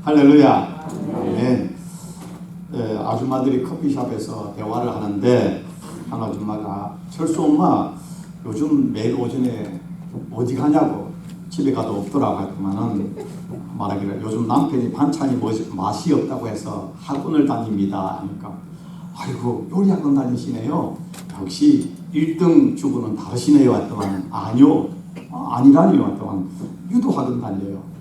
할렐루야. 아멘. 네, 아줌마들이 커피숍에서 대화를 하는데 한 아줌마가 철수 엄마 요즘 매일 오전에 어디 가냐고 집에 가도 없더라고 했더만은 말하기를 요즘 남편이 반찬이 맛이 없다고 해서 학원을 다닙니다 하니까 아이고 요리 학원 다니시네요. 역시 1등 주부는 다르시네요 했더만 아니요 아니라니요 했더만 유도학원 다녀요.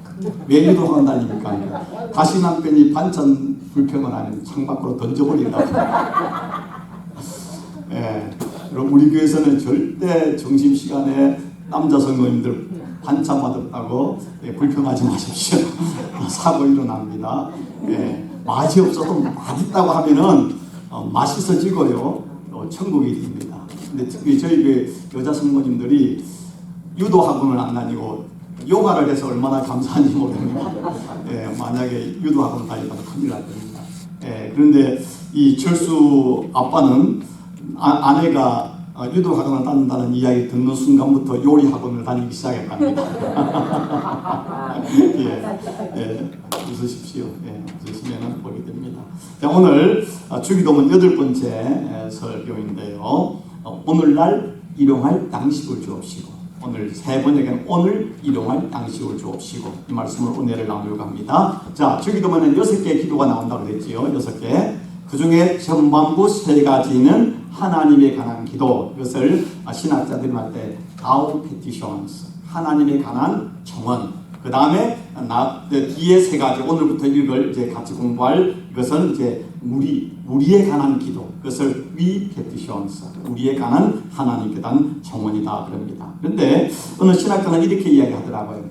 왜 유도학원 다닙니까? 그러니까 다시 남편이 반찬 불평을 하면 창밖으로 던져버린다고. 예, 그럼 우리 교회에서는 절대 점심시간에 남자 성도님들 반찬 맛없다고 불평하지 마십시오. 사고 일어납니다. 예, 맛이 없어도 맛있다고 하면은 맛있어지고요. 천국이 됩니다. 근데 특히 저희 교회 여자 성도님들이 유도학원을 안 다니고 요가를 해서 얼마나 감사한지 모릅니다. 예, 만약에 유도학원 다니다가 큰일 날 겁니다. 예, 그런데 이 철수 아빠는 아내가 유도학원을 다닌다는 이야기 듣는 순간부터 요리학원을 다니기 시작했답니다. 예, 예, 웃으십시오. 예, 웃으시면 보게 됩니다. 자, 오늘 주기도문 8번째 설교인데요. 오늘날 일용할 양식을 주옵시고 오늘 세 번째는 오늘 일용할 양식을 주옵시고 이 말씀을 은혜를 나누려고 합니다. 자, 주기도문은 6개의 기도가 나온다고 그랬지요. 6개. 그 중에 전반부 3가지는 하나님에 관한 기도. 이것을 신학자들이 말 때 Our petitions. 하나님에 관한 청원. 그 다음에 뒤에 3가지 오늘부터 읽을 이제 같이 공부할 이것은 이제 우리에 관한 기도. 그것을 We petitions. 우리에 관한 하나님께 대한 청원이다 그럽니다. 그런데 어느 신학자는 이렇게 이야기하더라고요.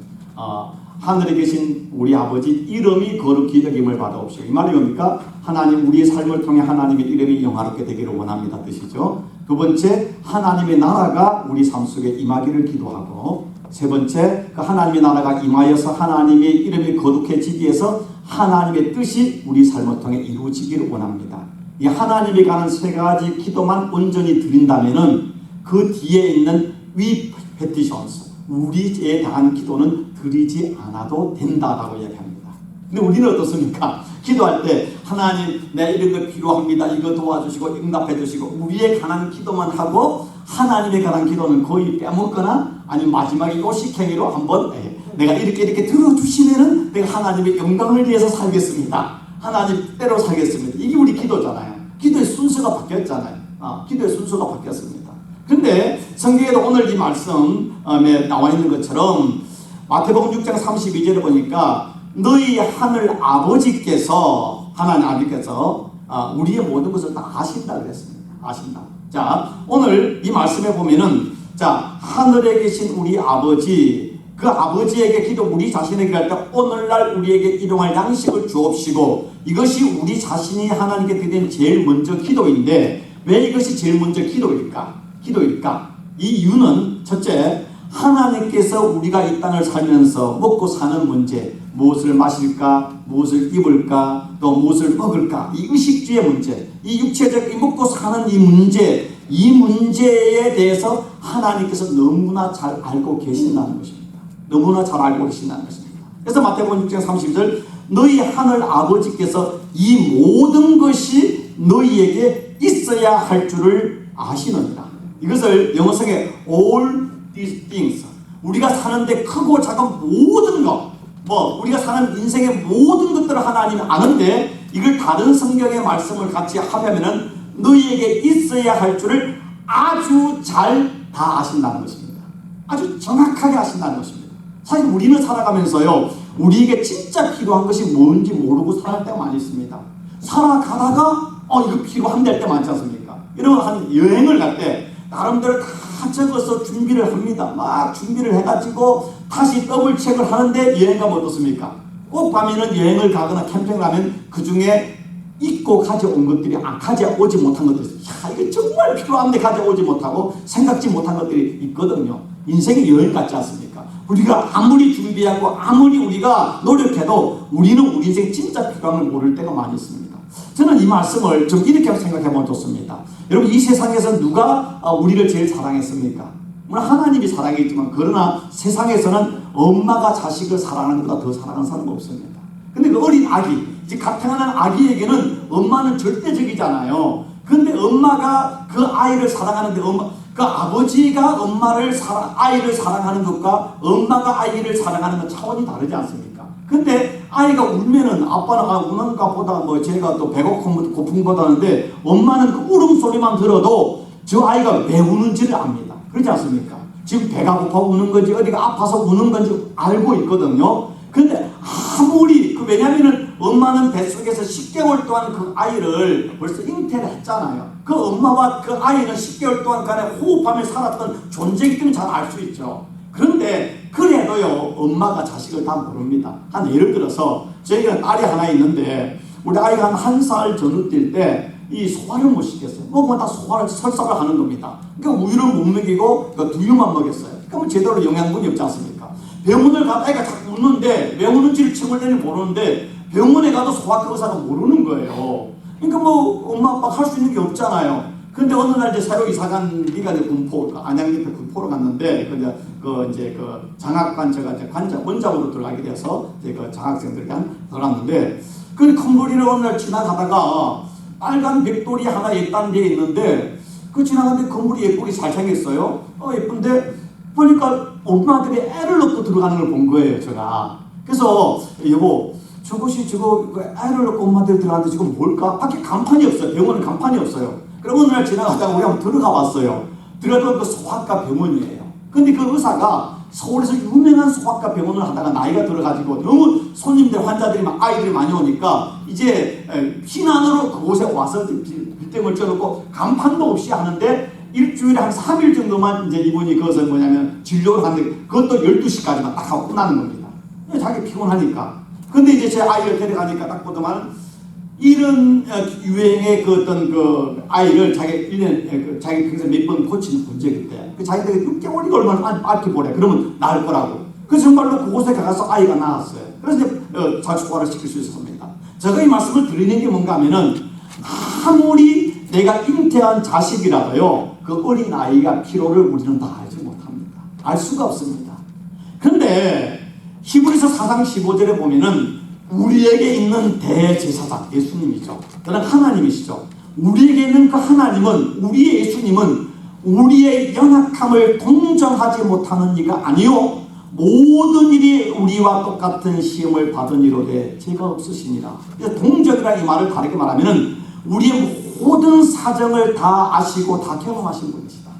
하늘에 계신 우리 아버지 이름이 거룩히 여김을 받아옵시고. 이 말이 뭡니까? 하나님 우리의 삶을 통해 하나님의 이름이 영화롭게 되기를 원합니다 뜻이죠. 두 번째, 하나님의 나라가 우리 삶 속에 임하기를 기도하고, 세 번째, 그 하나님의 나라가 임하여서 하나님의 이름이 거룩해지기 위해서 하나님의 뜻이 우리 삶을 통해 이루어지기를 원합니다. 이 하나님에 관한 3가지 기도만 온전히 드린다면은 그 뒤에 있는 We petitions, 우리에 대한 기도는 드리지 않아도 된다라고 이야기합니다. 근데 우리는 어떻습니까? 기도할 때 하나님 내 이런 거 필요합니다. 이거 도와주시고 응답해 주시고 우리에 관한 기도만 하고 하나님에 관한 기도는 거의 빼먹거나 아니면 마지막에 요식행위로 한번 내가 이렇게 들어주시면은 내가 하나님의 영광을 위해서 살겠습니다. 하나님 때로 살겠습니다. 이게 우리 기도잖아요. 기도의 순서가 바뀌었잖아요. 기도의 순서가 바뀌었습니다. 그런데 성경에도 오늘 이 말씀에 나와 있는 것처럼 마태복음 6장 32절에 보니까 너희 하늘 아버지께서 하나님 아버지께서 우리의 모든 것을 다 아신다 그랬습니다. 아신다. 자, 오늘 이 말씀에 보면은 자, 하늘에 계신 우리 아버지, 그 아버지에게 기도 우리 자신에게 할 때 오늘날 우리에게 일용할 양식을 주옵시고, 이것이 우리 자신이 하나님께 드리는 제일 먼저 기도인데 왜 이것이 제일 먼저 기도일까? 이 이유는 첫째, 하나님께서 우리가 이 땅을 살면서 먹고 사는 문제, 무엇을 마실까, 무엇을 입을까, 또 무엇을 먹을까, 이 의식주의 문제, 이 육체적 이 먹고 사는 이 문제에 대해서 하나님께서 너무나 잘 알고 계신다는 것입니다. 너무나 잘 알고 계신다는 것입니다. 그래서 마태복음 6장 30절 너희 하늘 아버지께서 이 모든 것이 너희에게 있어야 할 줄을 아시느니라. 이것을 영어성에 all these things, 우리가 사는데 크고 작은 모든 것, 우리가 사는 인생의 모든 것들을 하나님이 아는데 이걸 다른 성경의 말씀을 같이 하면은 너희에게 있어야 할 줄을 아주 잘 다 아신다는 것입니다. 아주 정확하게 아신다는 것입니다. 사실 우리는 살아가면서요, 우리에게 진짜 필요한 것이 뭔지 모르고 살아갈 때가 많이 있습니다. 살아가다가 이거 필요한데 할 때 많지 않습니까? 이런 한 여행을 갈 때 나름대로 다 적어서 준비를 합니다. 막 준비를 해가지고 다시 더블 체크를 하는데 여행 가면 어떻습니까? 꼭 가면은 여행을 가거나 캠핑을 하면 그 중에 잊고 가져온 것들이 가져오지 못한 것들이 있어요. 이게 정말 필요한데 가져오지 못하고 생각지 못한 것들이 있거든요. 인생이 여행 같지 않습니까? 우리가 아무리 준비하고 아무리 우리가 노력해도 우리는 우리 인생 진짜 필요한 걸 모를 때가 많이 있습니다. 저는 이 말씀을 좀 이렇게 생각해보면 좋습니다. 여러분, 이 세상에서 누가 우리를 제일 사랑했습니까? 물론 하나님이 사랑했지만, 그러나 세상에서는 엄마가 자식을 사랑하는 것보다 더 사랑하는 사람은 없습니다. 근데 그 어린 아기, 이제 갓 태어난 아기에게는 엄마는 절대적이잖아요. 근데 엄마가 그 아이를 사랑하는데 그 아버지가 아이를 사랑하는 것과 엄마가 아이를 사랑하는 건 차원이 다르지 않습니까? 근데 아이가 울면은 아빠는 우는 것보다 제가 또 배가 고픈 거다는데 엄마는 그 울음소리만 들어도 저 아이가 왜 우는지를 압니다. 그렇지 않습니까? 지금 배가 고파 우는 건지 어디가 아파서 우는 건지 알고 있거든요. 근데 아무리 왜냐면은 엄마는 뱃속에서 10개월 동안 그 아이를 벌써 잉태를 했잖아요. 그 엄마와 그 아이는 10개월 동안 간에 호흡하며 살았던 존재이기 때문에 잘 알 수 있죠. 그런데 그래도요 엄마가 자식을 다 모릅니다. 한 예를 들어서 저희가 딸이 하나 있는데 우리 아이가 한 1살 전후뛸 때 이 소화를 못 시켰어요. 다 소화를 설사를 하는 겁니다. 그러니까 우유를 못 먹이고 두유만 먹였어요. 그러면 제대로 영양분이 없지 않습니까? 병원을 가도 아이가 자꾸 웃는데 왜 우는지를 침을 내니 모르는데 병원에 가도 소아과 의사가 모르는 거예요. 그러니까 엄마 아빠 할 수 있는 게 없잖아요. 근데 어느 날 이제 새로 이사간 리가 이제 군포, 안양 옆에 군포로 갔는데 그 장학관 제가 이제 원장으로 들어가게 돼서 이제 그 장학생들이 들어갔는데 그 큰 거리를 어느 날 지나가다가 빨간 벽돌이 하나 예딴 데에 있는데 그 지나가는데 건물이 예쁘게 잘 생겼어요. 예쁜데 보니까 엄마들이 애를 넣고 들어가는 걸 본 거예요, 제가. 그래서 여보, 저것이 애를 넣고 엄마들이 들어가는데 지금 뭘까? 밖에 간판이 없어요. 병원은 간판이 없어요. 그럼 어느 날 지나가다가 우리 한번 들어가 봤어요. 들어가면 그 소아과 병원이에요. 근데 그 의사가 서울에서 유명한 소아과 병원을 하다가 나이가 들어가지고 너무 손님들, 환자들이 아이들이 많이 오니까 이제 피난으로 그곳에 와서 빌딩을 쪄놓고 간판도 없이 하는데 일주일에 한 3일 정도만 이제 이분이 그것을 진료를 하는데 그것도 12시까지만 딱 하고 끝나는 겁니다. 자기 피곤하니까. 근데 이제 제 아이를 데려가니까 딱 보더만 이런 유행의 어떤 아이를 자기 1년, 자기 평생 몇 번 고치는 문제기 때문에 자기들이 6개월이 얼마나 빨리 보래. 그러면 나을 거라고. 그래서 정말로 그곳에 가서 아이가 나왔어요. 그래서 이제 자기 소화를 시킬 수 있었습니다. 제가 이 말씀을 드리는 게 뭔가 하면은 아무리 내가 잉태한 자식이라도요 그 어린 아이가 피로를 우리는 다 알지 못합니다. 알 수가 없습니다. 그런데 히브리서 4장 15절에 보면은 우리에게 있는 대제사장 예수님이죠. 그는 하나님이시죠. 우리에게 있는 그 하나님은, 우리의 예수님은 우리의 연약함을 동정하지 못하는 이가 아니요 모든 일이 우리와 똑같은 시험을 받은 이로되 죄가 없으시니라. 동정이라 이 말을 다르게 말하면은 우리의 모든 사정을 다 아시고 다 경험하신 분이시다.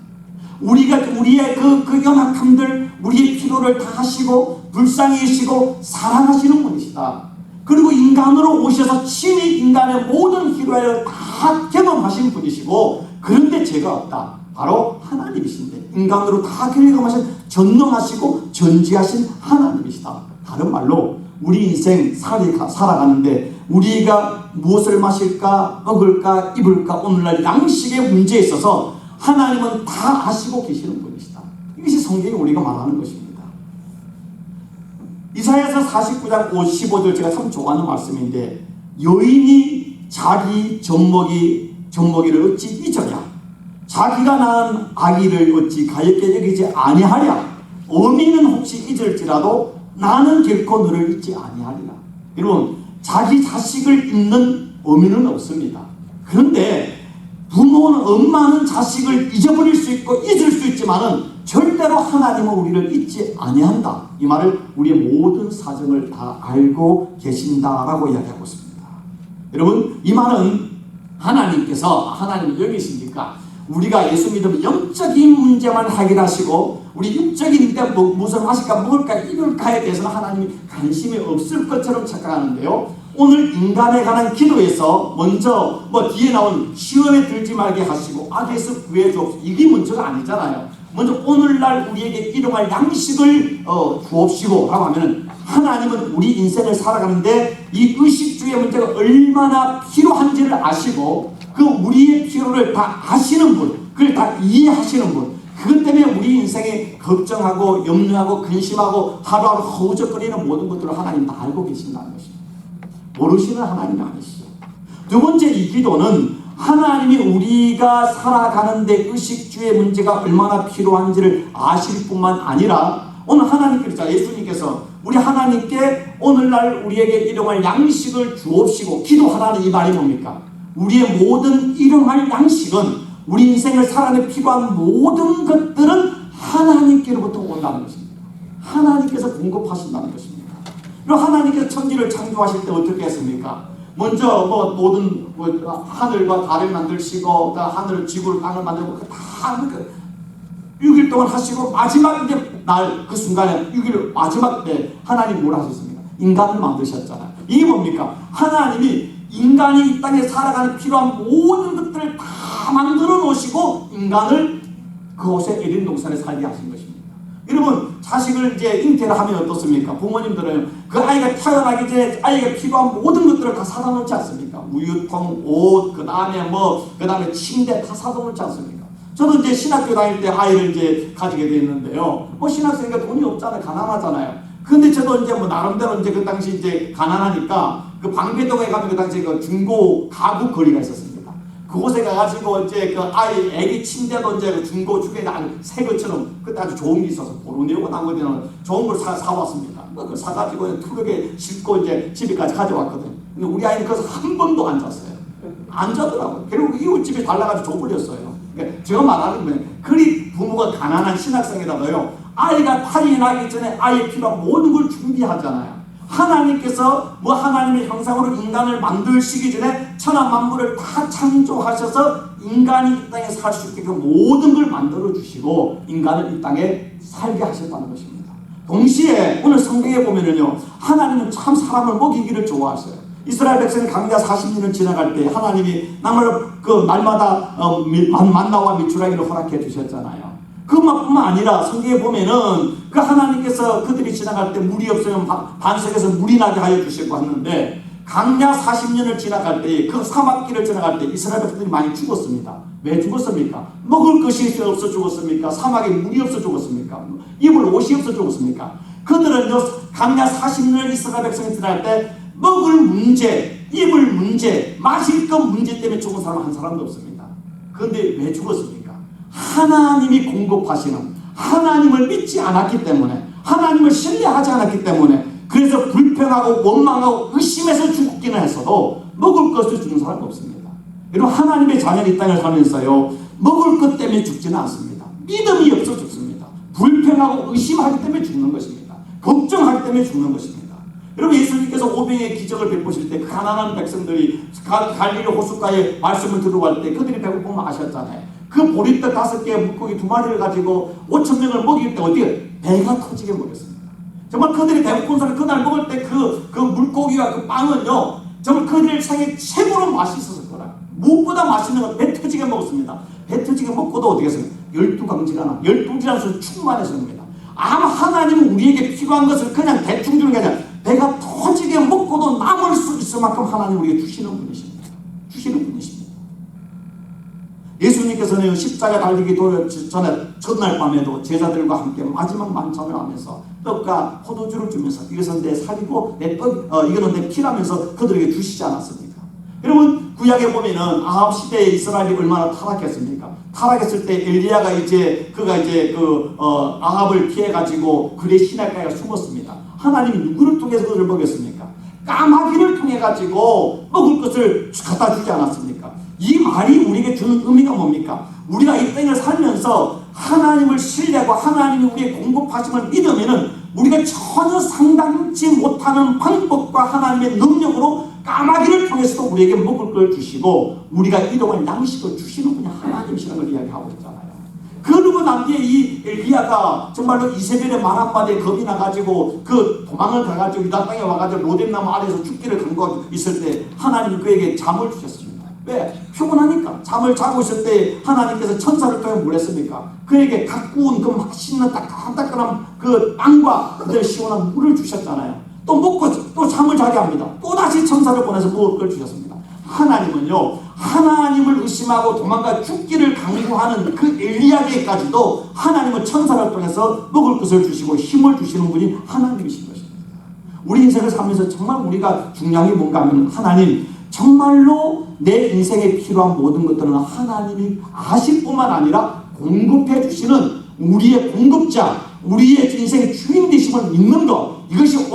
우리의 그 연약함들, 우리의 필요를 다 하시고 불쌍히 여시고 사랑하시는 분이시다. 그리고 인간으로 오셔서 친히 인간의 모든 희로애를 다 경험하신 분이시고 그런데 죄가 없다. 바로 하나님이신데 인간으로 다 경험하신 전능하시고 전지하신 하나님이시다. 다른 말로 우리 인생 살아가는데 우리가 무엇을 마실까, 먹을까, 입을까 오늘날 양식의 문제에 있어서 하나님은 다 아시고 계시는 분이시다. 이것이 성경이 우리가 말하는 것입니다. 이사야서 49장 55절 제가 참 좋아하는 말씀인데 여인이 자기 젖먹이를 어찌 잊으랴 자기가 낳은 아기를 어찌 가엾게 여기지 아니하랴 어미는 혹시 잊을지라도 나는 결코 너를 잊지 아니하리라. 여러분 자기 자식을 잊는 어미는 없습니다. 그런데 부모는 엄마는 자식을 잊어버릴 수 있고 잊을 수 있지만은 절대로 하나님은 우리를 잊지 아니한다. 이 말을 우리의 모든 사정을 다 알고 계신다라고 이야기하고 있습니다. 여러분 이 말은 하나님이 여기 있으니까 우리가 예수 믿으면 영적인 문제만 해결하시고 우리 육적인 때 무슨 마실까 먹을까 입을까에 대해서는 하나님이 관심이 없을 것처럼 착각하는데요. 오늘 인간에 관한 기도에서 먼저 뒤에 나온 시험에 들지 말게 하시고 악에서 구해 주옵소서 이게 문제가 아니잖아요. 먼저 오늘날 우리에게 일용할 양식을 주옵시고 라고 하면은 하나님은 우리 인생을 살아가는데 이 의식주의 문제가 얼마나 필요한지를 아시고 그 우리의 필요를 다 아시는 분, 그걸 다 이해하시는 분, 그것 때문에 우리 인생에 걱정하고 염려하고 근심하고 하루하루 허우적거리는 모든 것들을 하나님 다 알고 계신다는 것입니다. 모르시는 하나님이 아니시죠. 두 번째 이 기도는 하나님이 우리가 살아가는데 의식주의 문제가 얼마나 필요한지를 아실 뿐만 아니라 오늘 하나님께서, 예수님께서 우리 하나님께 오늘날 우리에게 일용할 양식을 주옵시고 기도하라는 이 말이 뭡니까? 우리의 모든 일용할 양식은, 우리 인생을 살아내 필요한 모든 것들은 하나님께로부터 온다는 것입니다. 하나님께서 공급하신다는 것입니다. 그리고 하나님께서 천지를 창조하실 때 어떻게 했습니까? 먼저 모든 하늘과 달을 만드시고, 하늘을, 지구를, 땅을 만들고 다 6일 동안 하시고, 마지막 이제 날 그 순간에 6일 마지막 때 하나님 뭘 하셨습니까? 인간을 만드셨잖아요. 이게 뭡니까? 하나님이 인간이 이 땅에 살아가는 필요한 모든 것들을 다 만들어 놓으시고 인간을 그곳에 에덴 동산에 살게 하신 것입니다. 여러분, 자식을 이제 잉태를 하면 어떻습니까? 부모님들은 그 아이가 태어나기 전에 아이가 필요한 모든 것들을 다 사다 놓지 않습니까? 우유통, 옷, 그 다음에 침대 다 사다 놓지 않습니까? 저도 이제 신학교 다닐 때 아이를 이제 가지게 됐는데요. 신학생이니까 돈이 없잖아요. 가난하잖아요. 근데 저도 이제 나름대로 이제 그 당시 이제 가난하니까 그 방배동에 가면 그 당시 그 중고 가구 거리가 있었습니다. 그곳에 가가지고 이제 그 애기 침대도 이제 그 중고 주게 새 것처럼 그때 아주 좋은 게 있어서 보르네오고 나머지는 좋은 걸 사왔습니다. 그걸 사가지고 투격에 싣고 이제 집에까지 가져왔거든요. 근데 우리 아이는 거기서 한 번도 안 잤어요. 안 자더라고요. 결국 이웃집에 달라가지고 줘버렸어요. 그러니까 제가 말하는 거예요. 그리 부모가 가난한 신학생이라도요, 아이가 태어나기 전에 아이의 필요한 모든 걸 준비하잖아요. 하나님께서 하나님의 형상으로 인간을 만드시기 전에 천하 만물을 다 창조하셔서 인간이 이 땅에 살 수 있게 그 모든 걸 만들어 주시고 인간을 이 땅에 살게 하셨다는 것입니다. 동시에 오늘 성경에 보면은요, 하나님은 참 사람을 먹이기를 좋아하셔요. 이스라엘 백성이 광야 40년을 지나갈 때 하나님이 날마다 만나와 밀주라기를 허락해 주셨잖아요. 그것뿐만 아니라 성경에 보면은 그 하나님께서 그들이 지나갈 때 물이 없으면 반석에서 물이 나게 하여 주시고 하는데, 광야 40년을 지나갈 때, 그 사막길을 지나갈 때 이스라엘 백성들이 많이 죽었습니다. 왜 죽었습니까? 먹을 것이 없어 죽었습니까? 사막에 물이 없어 죽었습니까? 입을 옷이 없어 죽었습니까? 그들은 광야 40년을 이스라엘 백성이 지나갈 때 먹을 문제, 입을 문제, 마실 것 문제 때문에 죽은 사람은 한 사람도 없습니다. 그런데 왜 죽었습니까? 하나님이 공급하시는, 하나님을 믿지 않았기 때문에, 하나님을 신뢰하지 않았기 때문에, 그래서 불평하고 원망하고 의심해서 죽기는 했어도 먹을 것을 주는 사람은 없습니다. 여러분, 하나님의 자녀는 이 땅을 살면서요, 먹을 것 때문에 죽지는 않습니다. 믿음이 없어 죽습니다. 불평하고 의심하기 때문에 죽는 것입니다. 걱정하기 때문에 죽는 것입니다. 여러분, 예수님께서 오병의 기적을 베푸실 때 그 가난한 백성들이 갈릴리 호숫가에 말씀을 들어갈 때 그들이 배고프면 아셨잖아요. 그 보리떡 5개, 물고기 2마리를 가지고 5,000명을 먹일 때 어떻게 배가 터지게 먹였습니다. 정말 그들이 배고픈 사람이 그날 먹을 때 그 물고기와 그 빵은요, 정말 그들 생애 최고로 맛있었을 거라. 무엇보다 맛있는 건 배 터지게 먹었습니다. 배 터지게 먹고도 어떻게 했습니까? 12강지가 12지라서 충만해서입니다. 아마 하나님은 우리에게 필요한 것을 그냥 대충 주는 게 아니라 배가 터지게 먹고도 남을 수 있을 만큼 하나님 우리에게 주시는 분이십니다. 주시는 분이십니다. 예수님께서는 십자가 달리기 전에 첫날 밤에도 제자들과 함께 마지막 만찬을 하면서 떡과 포도주를 주면서 이것은 내 살이고 내 떡, 이거는 내 피라면서 그들에게 주시지 않았습니까? 여러분, 구약에 보면은 아합 시대에 이스라엘이 얼마나 타락했습니까? 타락했을 때 엘리야가 그가 아합을 피해가지고 그의 시냇가에 숨었습니다. 하나님이 누구를 통해서 그들을 먹였습니까? 까마귀를 통해가지고 먹을 것을 갖다 주지 않았습니까? 이 말이 우리에게 주는 의미가 뭡니까? 우리가 이 땅을 살면서 하나님을 신뢰하고 하나님이 우리의 공급하심을 믿으면은 우리가 전혀 상당치 못하는 방법과 하나님의 능력으로 까마귀를 통해서도 우리에게 먹을 걸 주시고 우리가 일용할 양식을 주시는 분이 하나님이시라는 걸 이야기하고 있잖아요. 그러고 난 뒤에 이 엘리야가 정말로 이세벨의 말 한마디에 겁이 나가지고 그 도망을 가가지고 유다 땅에 와가지고 로뎀나무 아래에서 죽기를 간거 있을 때 하나님이 그에게 잠을 주셨습니다. 왜? 피곤하니까. 잠을 자고 있을 때 하나님께서 천사를 통해 뭘 했습니까? 그에게 갓 구운 그 맛있는 따끈따끈한 그 빵과 그들 시원한 물을 주셨잖아요. 또 먹고 또 잠을 자게 합니다. 또 다시 천사를 보내서 먹을 걸 주셨습니다. 하나님은요, 하나님을 의심하고 도망가 죽기를 강구하는 그 엘리야에게까지도 하나님은 천사를 통해서 먹을 것을 주시고 힘을 주시는 분이 하나님이신 것입니다. 우리 인생을 살면서 정말 우리가 중요한 게 뭔가 하면 하나님, 정말로 내 인생에 필요한 모든 것들은 하나님이 아실 뿐만 아니라 공급해 주시는 우리의 공급자, 우리의 인생의 주인 되심을 믿는 것, 이것이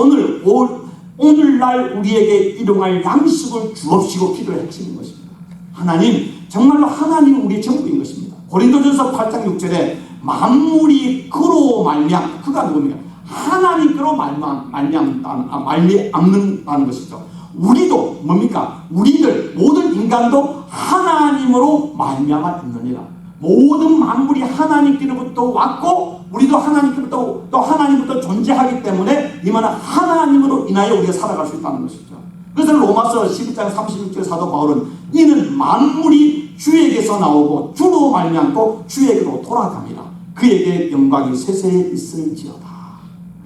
오늘날 우리에게 일용할 양식을 주옵시고 기도의 핵심인 것입니다. 하나님, 정말로 하나님 우리의 전부인 것입니다. 고린도전서 8장 6절에 만물이 그로 말미암, 그가 누굽니까? 하나님께로 말미암는다는 것이죠. 우리도 뭡니까? 우리들 모든 인간도 하나님으로 말미암아 있느니라. 모든 만물이 하나님께로부터 왔고 우리도 하나님께로부터 또 하나님부터 존재하기 때문에 이만한 하나님으로 인하여 우리가 살아갈 수 있다는 것이죠. 그래서 로마서 12장 36절 사도 바울은 이는 만물이 주에게서 나오고 주로 말미암고 주에게로 돌아갑니다. 그에게 영광이 세세에 있을지어다.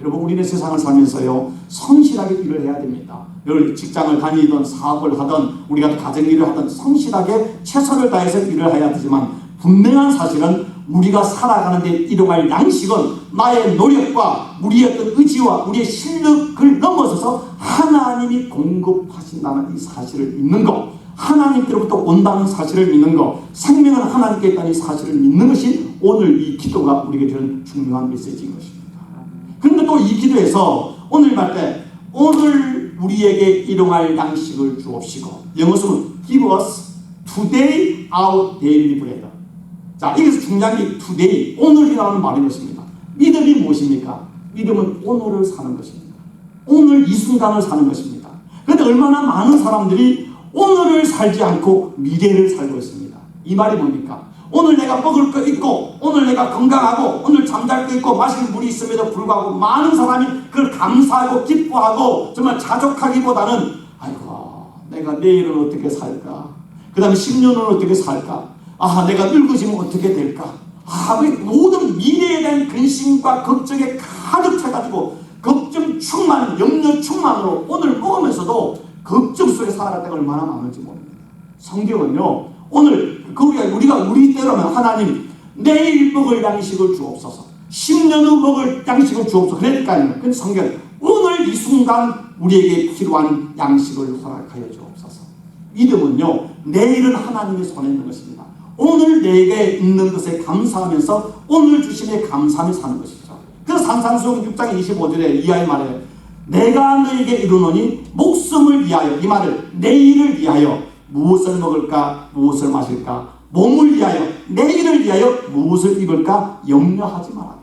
여러분, 우리는 세상을 살면서요 성실하게 일을 해야 됩니다. 여러분, 직장을 다니든 사업을 하든 우리가 가정일을 하든 성실하게 최선을 다해서 일을 해야 되지만 분명한 사실은 우리가 살아가는 데 일용할 양식은 나의 노력과 우리의 어떤 의지와 우리의 실력을 넘어서서 하나님이 공급하신다는 이 사실을 믿는 것, 하나님께로부터 온다는 사실을 믿는 것, 생명은 하나님께 있다는 이 사실을 믿는 것이 오늘 이 기도가 우리에게 주는 중요한 메시지인 것입니다. 그런데 또 이 기도에서 오늘 말 때 오늘 우리에게 일용할 양식을 주옵시고, 영어로는 give us today our daily bread. 자, 여기서 중요한 게 today, 오늘이라는 말인 것입니다. 믿음이 무엇입니까? 믿음은 오늘을 사는 것입니다. 오늘 이 순간을 사는 것입니다. 그런데 얼마나 많은 사람들이 오늘을 살지 않고 미래를 살고 있습니다. 이 말이 뭡니까? 오늘 내가 먹을 거 있고 오늘 내가 건강하고 오늘 잠잘 거 있고 마실 물이 있음에도 불구하고 많은 사람이 그걸 감사하고 기뻐하고 정말 자족하기보다는 아이고 내가 내일은 어떻게 살까? 그 다음에 10년은 어떻게 살까? 아, 내가 늙어지면 어떻게 될까? 아, 모든 미래에 대한 근심과 걱정에 가득 차가지고 걱정 충만, 염려 충만으로 오늘 먹으면서도 걱정 속에 살아갈 때가 얼마나 많은지 모릅니다. 성경은요, 오늘 우리가 우리 때로는 하나님 내일 먹을 양식을 주옵소서, 10년 후 먹을 양식을 주옵소서 그랬다니까요. 근데 성경은 오늘 이 순간 우리에게 필요한 양식을 허락하여 주옵소서. 믿음은요, 내일은 하나님의 손에 있는 것입니다. 오늘 내게 있는 것에 감사하면서 오늘 주심에 감사하며 사는 것이죠. 그래서 산상수훈 6장 25절에 이하의 말에 내가 너에게 이루노니 목숨을 위하여, 이 말을 내일을 위하여 무엇을 먹을까 무엇을 마실까 몸을 위하여 내일을 위하여 무엇을 입을까 염려하지 말아라.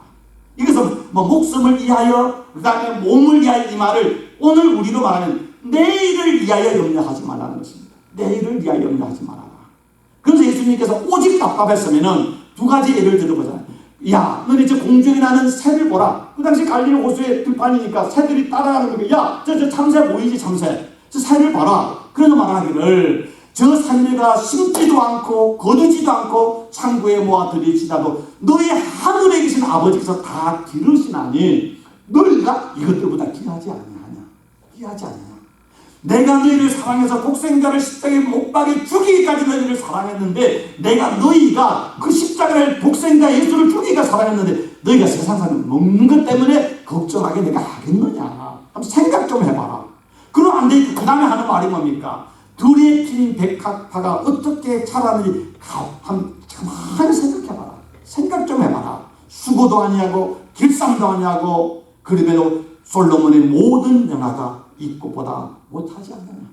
이것은 목숨을 위하여 그 다음에 몸을 위하여, 이 말을 오늘 우리로 말하면 내일을 위하여 염려하지 말라는 것입니다. 내일을 위하여 염려하지 말아라. 그래서 예수님께서 오직 답답했으면은 두 가지 예를 들어보잖아요. 야, 너네 저 공중에 나는 새를 보라. 그 당시 갈릴리 호수의 들판이니까 새들이 따라가는 거예요. 야, 저 참새 보이지, 참새. 저 새를 봐라. 그래서 말하기를 저 새가 심지도 않고 거두지도 않고 창고에 모아 들이치다도 너희 하늘에 계신 아버지께서 다 기르시나니 너희가 이것들보다 귀하지 않느냐? 귀하지 않느냐? 내가 너희를 사랑해서 독생자를 십자가에 못 박에 죽이기까지 너희를 사랑했는데 내가 너희가 그 십자가를 독생자 예수를 죽이기가 사랑했는데 너희가 세상 사람 먹는 것 때문에 걱정하게 내가 하겠느냐? 한번 생각 좀 해봐라. 그럼 안 돼. 그 다음에 하는 말이 뭡니까? 둘의 핀 백합화가 어떻게 자라는지 가만히 생각해봐라. 생각 좀 해봐라. 수고도 아니하고 길쌈도 아니하고 그럼에도 솔로몬의 모든 명화가 이꽃보다 못하지 않느냐.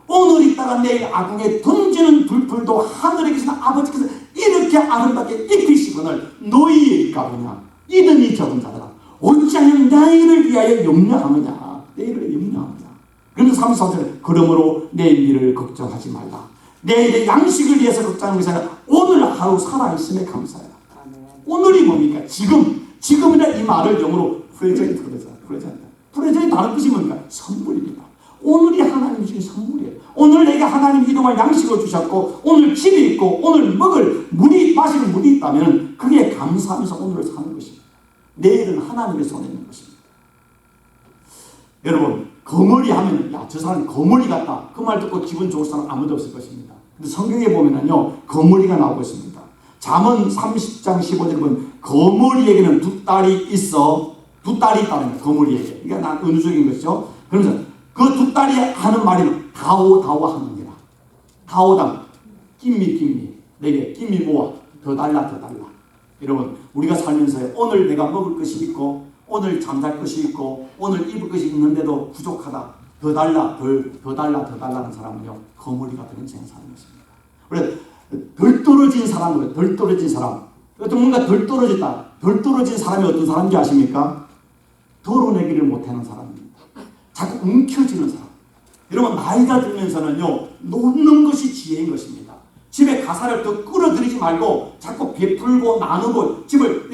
오늘 있다가 내일 아궁에 던지는 불풀도 하늘에 계신 아버지께서 이렇게 아름답게 입히시거늘 너희의 가보냐. 이든이 적은 자들아 어찌하여 내일을 위하여 염려하느냐. 내일을 염려하느냐. 그러면서 34절에 그러므로 내일 일을 걱정하지 말라. 내일의 양식을 위해서 걱정하는 것이 아니라 오늘 하루 살아있음에 감사해라. 오늘이 뭡니까? 지금이라 이 말을 영어로 프레젠트로 되잖아요. 프레젠트 다른 뜻이 뭡니까? 선물입니다. 오늘이 하나님이 주신 선물이에요. 오늘 내게 하나님이 이동할 양식을 주셨고 오늘 집이 있고 오늘 먹을 물이 마시는 물이 있다면 그게 감사하면서 오늘을 사는 것입니다. 내일은 하나님의 손에 있는 것입니다. 여러분, 거머리 하면 야, 저 사람이 거머리 같다. 그 말 듣고 기분 좋을 사람 아무도 없을 것입니다. 근데 성경에 보면은요, 거머리가 나오고 있습니다. 잠언 30장 15절에 보면 거머리에게는 두 딸이 있어. 두 딸이 있다는 거예요. 거머리에게. 이게 난 은유적인 것이죠. 그러면서 그 두 딸이 하는 말이 다오 하느니라. 다오당. 김미. 내게 김미 모아. 더 달라. 여러분, 우리가 살면서 오늘 내가 먹을 것이 있고 오늘 잠잘 것이 있고 오늘 입을 것이 있는데도 부족하다. 더 달라, 더 달라는 사람은요, 거머리가 되는 인생을 사는 것입니다. 그래, 덜 떨어진 사람은, 덜 떨어진 사람. 어떤 뭔가 덜 떨어졌다. 덜 떨어진 사람이 어떤 사람인지 아십니까? 덜어내기를 못하는 사람입니다. 자꾸 움켜쥐는 사람. 여러분, 나이가 들면서는요, 놓는 것이 지혜인 것입니다. 집에 가사를 더 끌어들이지 말고 자꾸 베풀고 나누고 집을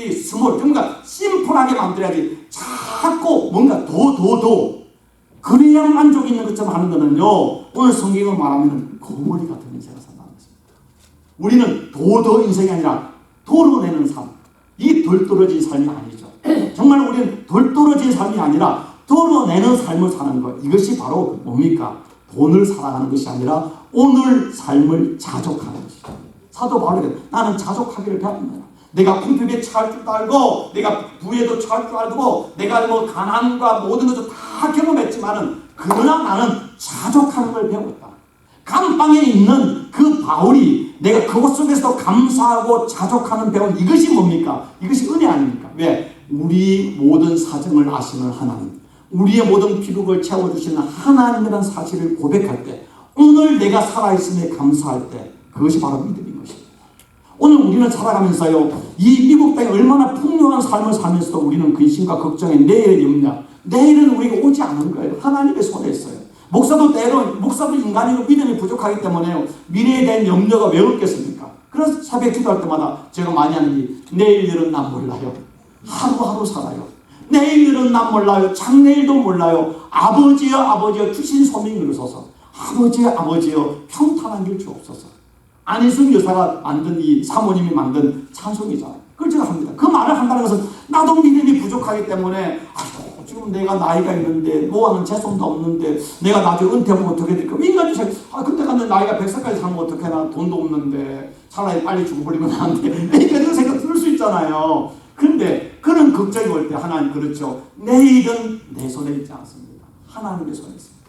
뭔가 심플하게 만들어야지. 자꾸 뭔가 더 그래야 만족이 있는 것처럼 하는 거는요, 오늘 성경을 말하면 거머리 같은 인생을 산다는 것입니다. 우리는 더 인생이 아니라 덜어내는 삶. 이 덜 떨어진 삶이 아니죠. 정말 우리는 덜 떨어진 삶이 아니라 덜어내는 삶을 사는 것. 이것이 바로 뭡니까? 돈을 살아가는 것이 아니라 오늘 삶을 자족하는 것이죠. 사도 바울이 나는 자족하기를 배웠습니다. 내가 궁핍에 처할 줄도 알고 내가 부에도 처할 줄 알고 내가 뭐 가난과 모든 것을 다 경험했지만은 그러나 나는 자족하는 걸 배웠다. 감방에 있는 그 바울이 내가 그곳 속에서도 감사하고 자족하는 배운 이것이 뭡니까? 이것이 은혜 아닙니까? 왜? 우리 모든 사정을 아시는 하나님, 우리의 모든 필요를 채워주시는 하나님이라는 사실을 고백할 때, 오늘 내가 살아있음에 감사할 때, 그것이 바로 믿음인 것입니다. 오늘 우리는 살아가면서요, 이 미국 땅에 얼마나 풍요한 삶을 살면서도 우리는 근심과 걱정에 내일의 염려, 내일은 우리가 오지 않은 거예요. 하나님의 손에 있어요. 목사도 인간이고 믿음이 부족하기 때문에 미래에 대한 염려가 왜 없겠습니까? 그래서 새벽 기도할 때마다 제가 많이 하는 게 내일 일은 난 몰라요. 하루하루 살아요. 내일 일은 난 몰라요. 장래일도 몰라요. 아버지여 주신 소명을 이루소서. 아버지여 평탄한 길 주옵소서. 안희순 여사가 만든 이 사모님이 만든 찬송이잖아요. 그걸 제가 합니다. 그 말을 한다는 것은 나도 믿음이 부족하기 때문에 지금 내가 나이가 있는데 모아는 재산도 없는데 내가 나중에 은퇴하면 어떻게 될까? 인간이 그때 가는 나이가 100살까지 살면 어떡하나? 돈도 없는데 차라리 빨리 죽어버리면 안 돼. 이런 생각 들 수 있잖아요. 근데 그런 걱정이 올 때 하나님 그렇죠. 내일은 내 손에 있지 않습니다. 하나님의 손에 있습니다.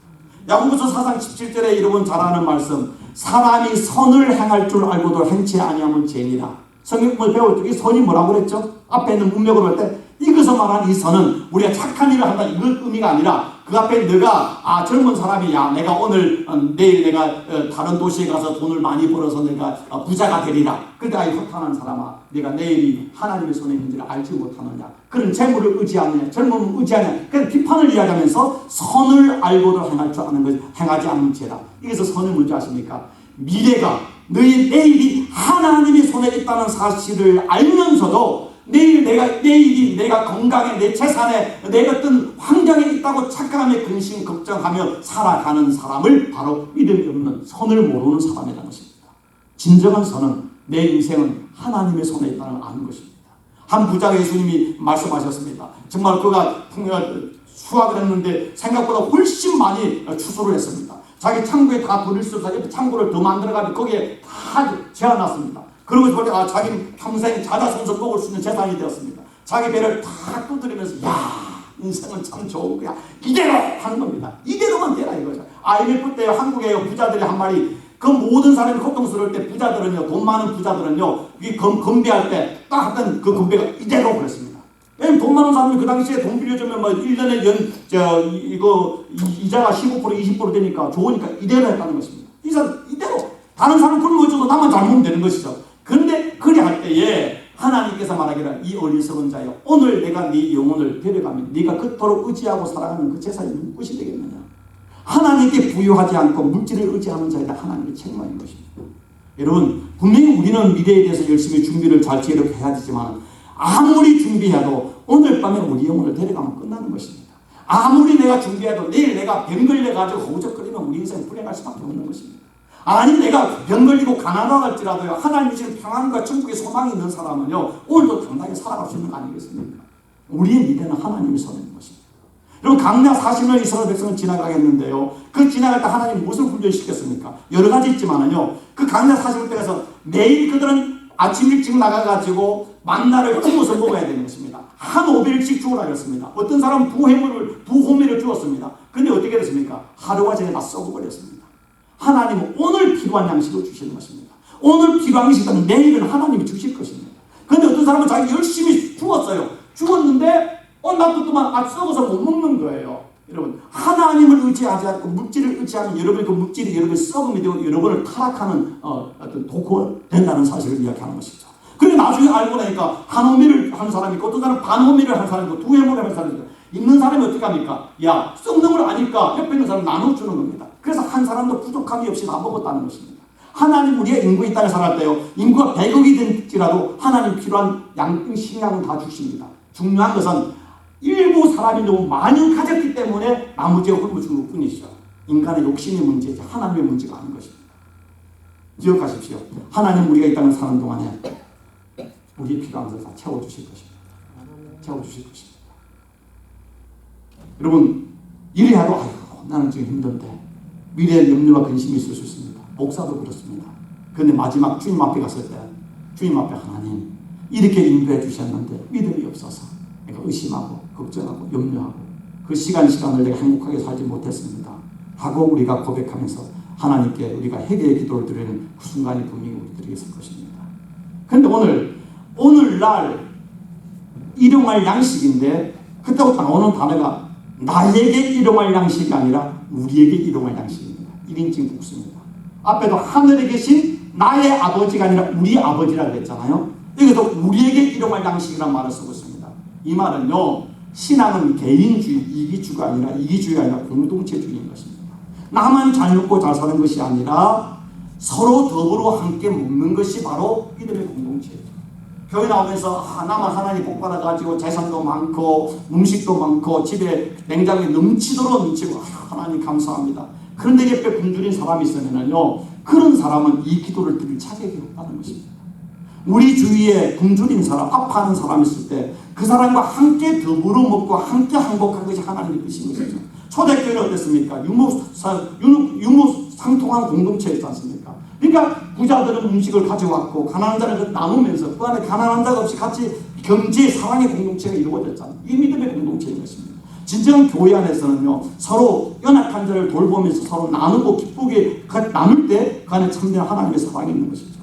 야고보서 4장 17절에 여러분 잘 아는 말씀, 사람이 선을 행할 줄 알고도 행치 아니하면 죄니라. 성경을 배울 때 이 선이 뭐라고 그랬죠? 앞에 있는 문맥으로 할 때 이것을 말한 이 선은 우리가 착한 일을 한다 이것 의미가 아니라 그 앞에 너가 젊은 사람이 내가 오늘 내일 내가 다른 도시에 가서 돈을 많이 벌어서 내가 부자가 되리라. 그러니까 이 허탄한 사람아, 내가 내일이 하나님의 손에 있는지를 알지 못하느냐. 그런 재물을 의지하느냐, 젊음을 의지하느냐. 그래서 비판을 이야기하면서 선을 알고도 행할 줄 아는 것, 행하지 않는 죄다. 이게서 선을 뭔지 아십니까? 미래가 너희 내일이 하나님의 손에 있다는 사실을 알면서도 내일이 내가 건강에 내 재산에 내 어떤 환경에 있다고 착각하며 근심 걱정하며 살아가는 사람을 바로 믿음이 없는 선을 모르는 사람이라는 것입니다. 진정한 선은 내 인생은 하나님의 손에 있다는 걸 아는 것입니다. 한 부자가 예수님이 말씀하셨습니다. 정말 그가 수확을 했는데 생각보다 훨씬 많이 추수를 했습니다. 자기 창고에 다 돌릴 수 없어서 창고를 더 만들어가지고 거기에 다 재워놨습니다. 그러고 보니까 자기는 평생 자자손손 먹을 수 있는 재산이 되었습니다. 자기 배를 다 두드리면서 인생은 참 좋은 거야. 이대로 하는 겁니다. 이대로만 되라 이거죠. IMF 때 한국의 부자들이 한 말이 그 모든 사람이 고통스러울 때 부자들은요, 돈 많은 부자들은요, 이 건배할 때 딱 하던 그 건배가 이대로 그랬습니다. 왜냐면 돈 많은 사람이 그 당시에 돈 빌려주면 뭐 1년에 이자가 15% 20% 되니까 좋으니까 이대로 했다는 것입니다. 이 사람 이대로. 다른 사람은 굶어 줘도 나만 잘 먹으면 되는 것이죠. 그런데 그래 할 때에 하나님께서 말하기를 이 어리석은 자여 오늘 내가 네 영혼을 데려가면 네가 그토록 의지하고 살아가는 그 재산이 누구 것이 되겠느냐. 하나님께 부유하지 않고 물질을 의지하는 자에다 하나님의 책망인 것입니다. 여러분 분명히 우리는 미래에 대해서 열심히 준비를 잘 지혜롭게 해야 되지만 아무리 준비해도 오늘 밤에 우리 영혼을 데려가면 끝나는 것입니다. 아무리 내가 준비해도 내일 내가 병 걸려가지고 허우적거리면 우리 인생 불행할 수밖에 없는 것입니다. 아니 내가 병 걸리고 가난하다할지라도요 하나님이 지금 평안과 천국의 소망이 있는 사람은요 오늘도 당당히 살아갈 수 있는 거 아니겠습니까? 우리의 미래는 하나님의 손에 있는 것입니다. 여러분 강야 40년 이스라엘 백성을 지나가겠는데요 그 지나갈 때 하나님 무엇을 훈련시켰습니까? 여러 가지 있지만은요 그 강야 40년 때에서 매일 그들은 아침 일찍 나가가지고 만나를 구워서 먹어야 되는 것입니다. 한 5일씩 주우라 그랬습니다. 어떤 사람은 두 호미를 주었습니다. 근데 어떻게 됐습니까? 하루가 전에 다 썩어버렸습니다. 하나님은 오늘 필요한 양식을 주시는 것입니다. 오늘 필요한 양식은 내일은 하나님이 주실 것입니다. 근데 어떤 사람은 자기 열심히 죽었어요. 죽었는데 놔뒀더만 썩어서 못 먹는 거예요. 여러분, 하나님을 의지하지 않고 물질을 의지하면 여러분의 그 물질이 여러분의 썩음이 되고 여러분을 타락하는 어떤 도구가 된다는 사실을 이야기하는 것이죠. 그리고 나중에 알고 나니까 한 호미를 하는 사람이 있고 어떤 사람은 반 호미를 하는 사람이 있고 두 해물을 하는 사람이 있고 있는 사람이 어떻게 합니까? 야, 썩는 걸 아니까 옆에 있는 사람 나눠주는 겁니다. 그래서 한 사람도 부족함이 없이 다 먹었다는 것입니다. 하나님 우리가 인구 이 땅에 살았을 때요. 인구가 100억이 된지라도 하나님 필요한 식량은 다 주십니다. 중요한 것은 일부 사람이 너무 많이 가졌기 때문에 나머지가 굶어주는 것 뿐이죠. 인간의 욕심의 문제지 하나님의 문제가 아닌 것입니다. 기억하십시오. 하나님 우리가 이 땅을 사는 동안에 우리의 필요한 것을 다 채워주실 것입니다. 채워주실 것입니다. 여러분, 이래 해도 아이고 나는 지금 힘든데 미래에 염려와 근심이 있을 수 있습니다. 목사도 그렇습니다. 그런데 마지막 주님 앞에 갔을 때 주님 앞에 하나님 이렇게 인도해 주셨는데 믿음이 없어서 내가 의심하고 걱정하고 염려하고 그 시간을 내가 행복하게 살지 못했습니다 하고 우리가 고백하면서 하나님께 우리가 회개의 기도를 드리는 그 순간이 분명히 우리들에게 있을 것입니다. 그런데 오늘날 일용할 양식인데 그때부터 나오는 단어가 나에게 일용할 양식이 아니라 우리에게 일용할 양식입니다. 1인칭 복수입니다. 앞에도 하늘에 계신 나의 아버지가 아니라 우리 아버지라고 했잖아요. 여기서 우리에게 일용할 양식이라는 말을 쓰고 있습니다. 이 말은요, 신앙은 개인주의, 이기주의가 아니라 공동체주의인 것입니다. 나만 잘 먹고 잘 사는 것이 아니라 서로 더불어 함께 먹는 것이 바로 믿음의 공동체예요. 교회 나오면서 나만 하나님 복 받아가지고 재산도 많고 음식도 많고 집에 냉장고에 넘치도록 넘치고 하나님 감사합니다. 그런데 옆에 굶주린 사람이 있으면요, 그런 사람은 이 기도를 드릴 자격이 없다는 것입니다. 우리 주위에 굶주린 사람, 아파하는 사람이 있을 때 그 사람과 함께 더불어 먹고 함께 행복한 것이 하나님의 뜻인 것이죠. 초대교회는 어땠습니까? 유무상통한 공동체였지 않습니까? 그러니까 부자들은 음식을 가져왔고 가난한 자는 나누면서 그 안에 가난한 자가 없이 같이 경제, 사랑의 공동체가 이루어졌잖아요. 이 믿음의 공동체인 것입니다. 진정한 교회 안에서는요, 서로 연약한 자를 돌보면서 서로 나누고 기쁘게 나눌 때 그 안에 참된 하나님의 사랑이 있는 것이죠.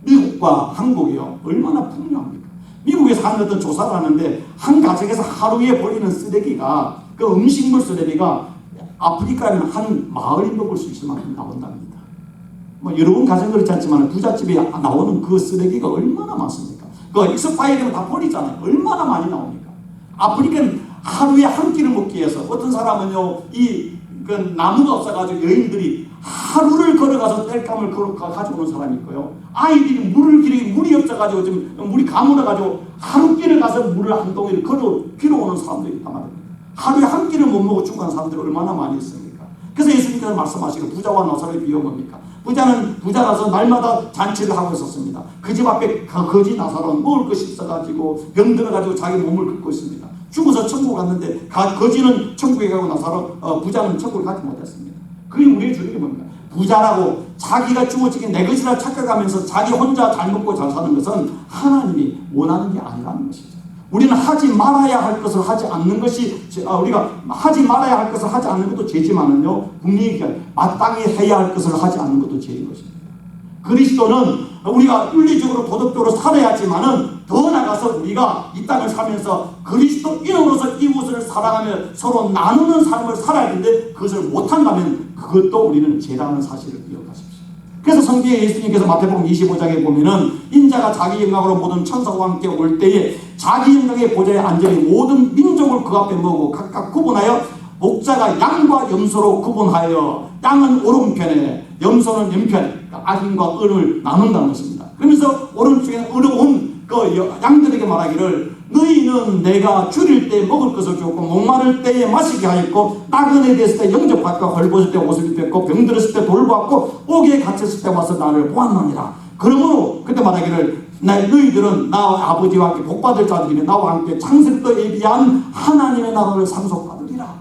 미국과 한국이요, 얼마나 풍요합니까? 미국에서 한 어떤 조사를 하는데 한 가정에서 하루에 버리는 쓰레기가, 그 음식물 쓰레기가 아프리카에는 한 마을이 먹을 수 있을 만큼 나온답니다. 여러분 가정 그렇지 않지만 부잣집에 나오는 그 쓰레기가 얼마나 많습니까? 그 익스파이어 되면 다 버리잖아요. 얼마나 많이 나옵니까? 아프리카는 하루에 한 끼를 먹기 위해서 어떤 사람은요, 그 나무가 없어가지고 여인들이 하루를 걸어가서 땔감을 가져오는 사람이 있고요. 아이들이 물이 없어가지고 좀 물이 가물어가지고 하루 길을 가서 물을 한 동이를 길어 오는 사람들이 있단 말입니다. 하루에 한 끼를 못 먹고 죽은 사람들이 얼마나 많이 있습니까? 그래서 예수님께서 말씀하시고 부자와 나사로의 비유가 뭡니까? 부자는 부자라서 날마다 잔치를 하고 있었습니다. 그 집 앞에 거지 나사로는 먹을 것이 있어가지고 병 들어가지고 자기 몸을 긁고 있습니다. 죽어서 천국 갔는데 거지는 천국에 가고 부자는 천국을 가지 못했습니다. 그게 우리의 주는 게 뭡니까? 부자라고 자기가 죽어지긴 내 것이라 착각하면서 자기 혼자 잘 먹고 잘 사는 것은 하나님이 원하는 게 아니라는 것이죠. 우리는 하지 말아야 할 것을 하지 않는 것이, 우리가 하지 말아야 할 것을 하지 않는 것도 죄지만은요, 분명히 마땅히 해야 할 것을 하지 않는 것도 죄인 것입니다. 그리스도는 우리가 윤리적으로 도덕적으로 살아야지만은 더 나가서 우리가 이 땅을 살면서 그리스도인으로서 이웃을 사랑하며 서로 나누는 삶을 살아야 하는데 그것을 못한다면 그것도 우리는 죄라는 사실을 기억하십시오. 그래서 성경에 예수님께서 마태복음 25장에 보면은 인자가 자기 영광으로 모든 천사와 함께 올 때에 자기 영광의 보좌에 앉으니 모든 민족을 그 앞에 모으고 각각 구분하여 목자가 양과 염소로 구분하여 양은 오른편에 염소는 왼편에 악인과 을을 나눈다는 것입니다. 그러면서 오른쪽에 어려운 그 양들에게 말하기를 너희는 내가 줄일 때 먹을 것을 줬고 목마를 때에 마시게 하였고 나그네 됐을 때 영접받고 헐벗을 때 옷을 입혔고 병들었을 때 돌보았고 옥에 갇혔을 때 와서 나를 보았느니라. 그러므로 그때 말하기를 너희들은 나와 아버지와 함께 복받을 자들이니 나와 함께 창세부터 예비한 하나님의 나라를 상속받으리라.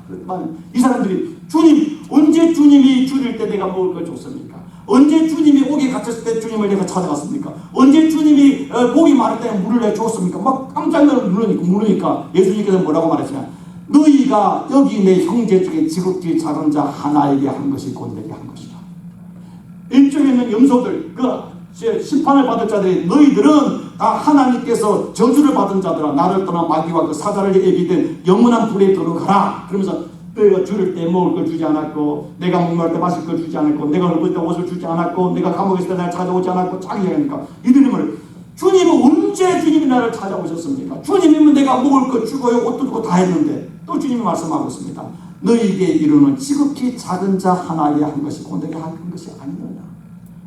이 사람들이 주님, 언제 주님이 줄일 때 내가 먹을 걸 줬습니까? 언제 주님이 옥에 갇혔을 때 주님을 내가 찾아갔습니까? 언제 주님이 목이 마를 때 물을 내주었습니까? 막 깜짝 물으니까 예수님께서 뭐라고 말했냐? 너희가 여기 내 형제 중에 지극히 작은 자 하나에게 한 것이 곧 내게 한 것이다. 일종에 있는 염소들, 그 심판을 받을 자들이 너희들은 다 하나님께서 저주를 받은 자들아 나를 떠나 마귀와 그 사자를 예비된 영원한 불에 들어가라. 그러면서 너희가 줄일 때 먹을 걸 주지 않았고, 내가 목마를 때 마실 걸 주지 않았고, 내가 헐벗을 때 옷을 주지 않았고, 내가 감옥에 있을 때 나를 찾아오지 않았고, 쫙 이야기하니까 이들이 말을, 주님은 언제 주님이 나를 찾아오셨습니까? 주님이면 내가 먹을 거 주고요, 옷도 주고 다 했는데, 또 주님이 말씀하고 있습니다. 너희에게 이르는 지극히 작은 자 하나에 한 것이 곧 내게 한 것이 아니느냐.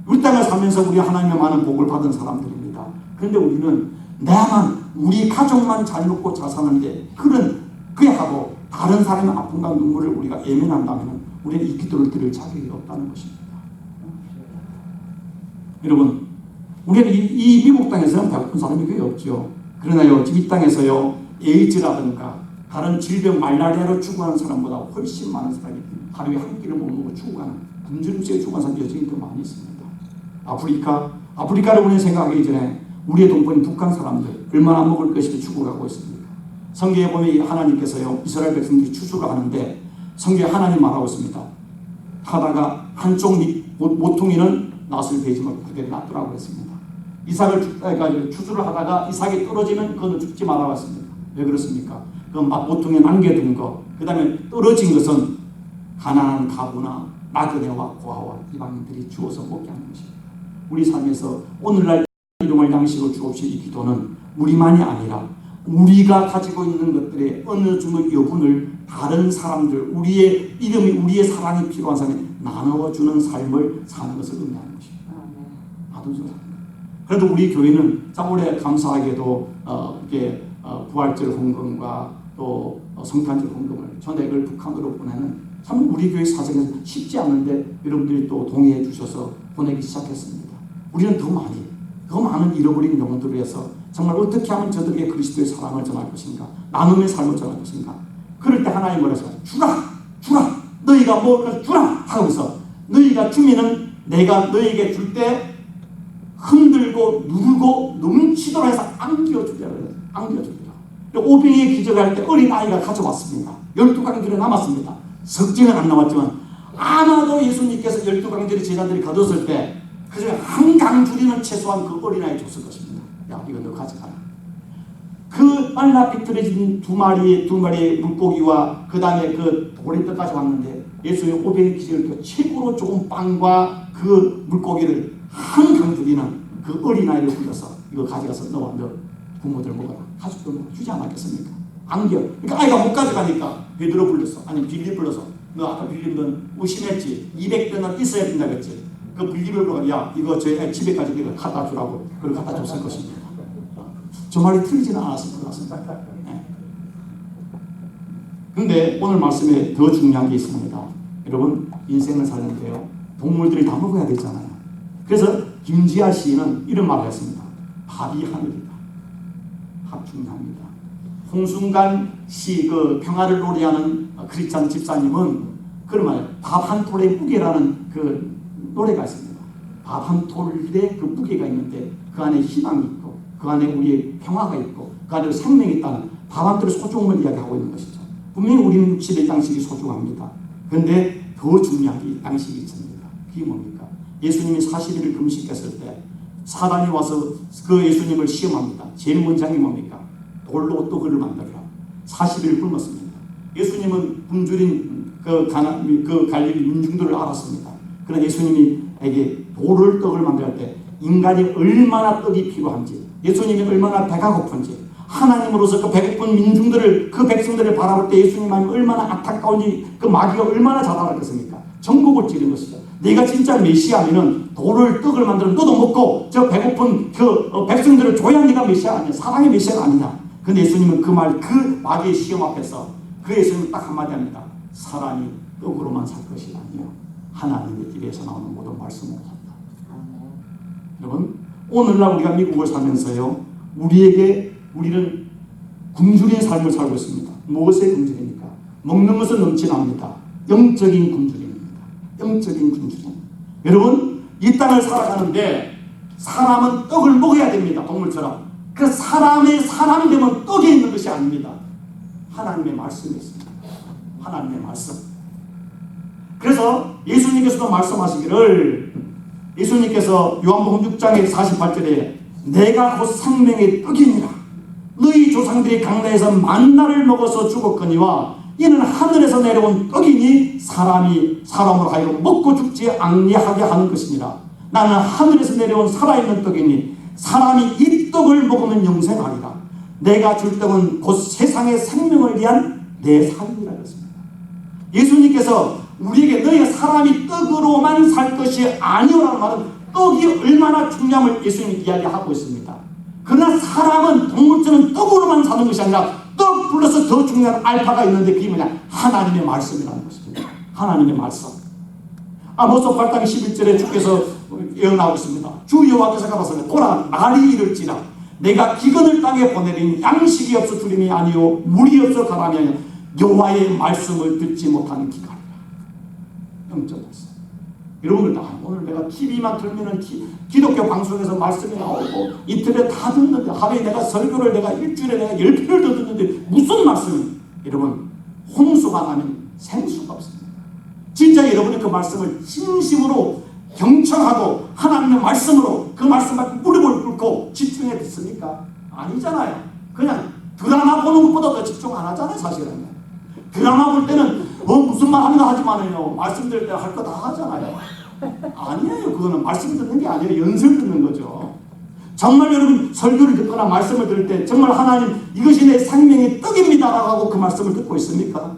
우리 땅을 살면서 우리 하나님의 많은 복을 받은 사람들입니다. 그런데 우리는 나만, 우리 가족만 잘 먹고 잘 사는데, 그게 하고 다른 사람의 아픔과 눈물을 우리가 예민한다면 우리는 이 기도를 드릴 자격이 없다는 것입니다. 여러분, 우리는 이 미국 땅에서는 배고픈 사람이 거의 없죠. 그러나요, 이 땅에서요, 에이즈라든가 다른 질병, 말라리아로 죽어가는 사람보다 훨씬 많은 사람이 하루에 한 끼를 못 먹고 죽어가는, 굶주림증에 죽어가는 사람이 여전히 더 많이 있습니다. 아프리카를 우리는 생각하기 전에 우리의 동포인 북한 사람들 얼마나 먹을 것이 죽어가고 있습니다. 성경에 보면 하나님께서요, 이스라엘 백성들이 추수를 하는데 성경에 하나님 말하고 있습니다. 하다가 한쪽 모퉁이는 낫을 베지 말고 그대로 놔두라고 했습니다. 이삭을 추수를 하다가 이삭이 떨어지면 그거는 죽지 말라고 했습니다. 왜 그렇습니까? 그 모퉁이에 남겨둔 거, 그 다음에 떨어진 것은 가난한 가부나 나그네와 고아와 이방인들이 주워서 먹게 하는 것입니다. 우리 삶에서 오늘날 일용할 양식을 주옵시, 이 기도는 우리만이 아니라 우리가 가지고 있는 것들의 어느 정도 여분을 다른 사람들, 우리의 이름이, 우리의 사랑이 필요한 사람에 나눠주는 삶을 사는 것을 의미하는 것입니다. 나눠주는 삶. 그래도 우리 교회는 참 올해 감사하게도 부활절 헌금과 또 성탄절 헌금을 전액을 북한으로 보내는, 참 우리 교회 사정에서 쉽지 않은데 여러분들이 또 동의해 주셔서 보내기 시작했습니다. 우리는 더 많은 잃어버린 영혼들을 위해서 정말 어떻게 하면 저들에게 그리스도의 사랑을 전할 것인가, 나눔의 삶을 전할 것인가. 그럴 때 하나님 뭐라서 주라, 너희가 먹을 것을 주라 하면서, 너희가 주면은 내가 너희에게 줄 때 흔들고 누르고 넘치도록 해서 안겨주리라. 오병이에 기적할 때 어린아이가 가져왔습니다. 12강들이 남았습니다. 석증은 안 남았지만 아마도 예수님께서 12강들의 제자들이 거뒀을 때 그중에 한 강줄이는 최소한 그 어린아이 줬을 것입니다. 야, 이거 너 가져가라. 그 빨라 비틀어진 두 마리의 물고기와 그 다음에 그 도리떡까지 왔는데, 예수의 오병이 기적을 때 최고로 좋은 빵과 그 물고기를 한 강줄이는 그 어린아이를 불러서 이거 가져가서 너와 너 부모들 먹어라. 가족들 먹어. 주지 않았겠습니까? 안겨. 그러니까 아이가 못 가져가니까 베드로 불렀어. 아니 빌립 불러서, 너 아까 빌립은 의심했지. 200대는 있어야 된다 그랬지. 그 빌립을 불러, 야 이거 제 집에까지 이거 갖다 주라고. 그걸 갖다 줬을 것입니다. 저 말이 틀리지는 않았을 것 같습니다. 그런데 오늘 말씀에 더 중요한 게 있습니다. 여러분, 인생을 사는데요, 동물들이 다 먹어야 되잖아요. 그래서 김지아 시인은 이런 말을 했습니다. 밥이 하늘이다. 밥 중요합니다. 홍순간 시 그 평화를 노래하는 크리스찬 집사님은 그런 말이에요. 밥 한 톨의 무게라는 그 노래가 있습니다. 밥 한 톨의 그 무게가 있는데 그 안에 희망이 있고, 그 안에 우리의 평화가 있고, 그 안에 생명이 있다는 밥 한 톨의 소중함을 이야기하고 있는 것이죠. 분명히 우리는 육신의 양식이 소중합니다. 그런데 더 중요한 게 양식이 있습니다. 그게 뭡니까? 예수님이 40일을 금식했을 때 사단이 와서 그 예수님을 시험합니다. 제일 먼저 한 게 뭡니까? 돌로 떡을 만들라. 40일을 굶었습니다. 예수님은 굶주린 그 갈릴리 민중들을 알았습니다. 그러나 예수님에게 떡을 만들 때 인간이 얼마나 떡이 필요한지, 예수님이 얼마나 배가 고픈지, 하나님으로서 그 배고픈 민중들을, 그 백성들을 바라볼 때 예수님 하나님 얼마나 안타까운지, 그 마귀가 얼마나 자살하겠습니까? 전곡을 찌른 것이죠. 내가 진짜 메시아면은 떡을 만들어 너도 먹고 저 배고픈 그 백성들을 줘야 네가 메시아 아니냐, 사랑의 메시아가 아니냐. 근데 예수님은 그 마귀의 시험 앞에서 그 예수님은 딱 한마디 합니다. 사람이 떡으로만 살 것이 아니요 하나님의 입에서 나오는 모든 말씀으로 산다. 여러분, 오늘날 우리가 미국을 살면서요, 우리는 굶주린 삶을 살고 있습니다. 무엇의 굶주림입니까? 먹는 것은 넘쳐납니다. 영적인 굶주림입니다. 영적인 굶주림. 여러분, 이 땅을 살아가는데 사람은 떡을 먹어야 됩니다. 동물처럼. 그 사람이 되면 떡에 있는 것이 아닙니다. 하나님의 말씀이 있습니다. 하나님의 말씀. 그래서 예수님께서도 말씀하시기를, 예수님께서 요한복음 6장의 48절에 내가 곧 생명의 떡이니라. 너희 조상들이 강나에서 만나를 먹어서 죽었거니와 이는 하늘에서 내려온 떡이니 사람으로 하여금 먹고 죽지 아니하게 하는 것이니라. 나는 하늘에서 내려온 살아있는 떡이니 사람이 이 떡을 먹으면 영생하리라. 내가 줄 떡은 곧 세상의 생명을 위한 내 삶이라 했습니다. 예수님께서 우리에게 너희가 사람이 떡으로만 살 것이 아니오라는 말은 떡이 얼마나 중요함을 예수님이 이야기하고 있습니다. 그러나 사람은 동물처럼 떡으로만 사는 것이 아니라 떡 플러스 더 중요한 알파가 있는데 그게 뭐냐? 하나님의 말씀이라는 것입니다. 하나님의 말씀. 아모스 8장 11절에 주께서 예언하고 있습니다. 주 여호와께서 가라사대 보라 날이 이를지라 내가 기근을 땅에 보내리니 양식이 없어 주림이 아니요 물이 없어 가람이 아니요 여호와의 말씀을 듣지 못하는 기간이라. 영적 말씀. 여러분들 오늘 내가 TV만 틀면은 기독교 방송에서 말씀이 나오고 이틀에 다 듣는데 하루에 내가 설교를 내가 일주일에 내가 10편을 더 듣는데 무슨 말씀이 여러분 홍수가 나면 생수가 없습니다. 진짜 여러분이 그 말씀을 진심으로 경청하고 하나님의 말씀으로 그 말씀 앞에 무릎을 꿇고 집중해 듣습니까? 아니잖아요. 그냥 드라마 보는 것보다 더 집중 안 하잖아요. 사실은 드라마 볼 때는 무슨 말 하는가 하지만은요 말씀 드릴 때 할 거 다 하잖아요. 아니에요. 그거는 말씀 듣는 게 아니에요. 연설 듣는 거죠. 정말 여러분 설교를 듣거나 말씀을 들을 때 정말 하나님 이것이 내 생명의 떡입니다 라고 하고 그 말씀을 듣고 있습니까?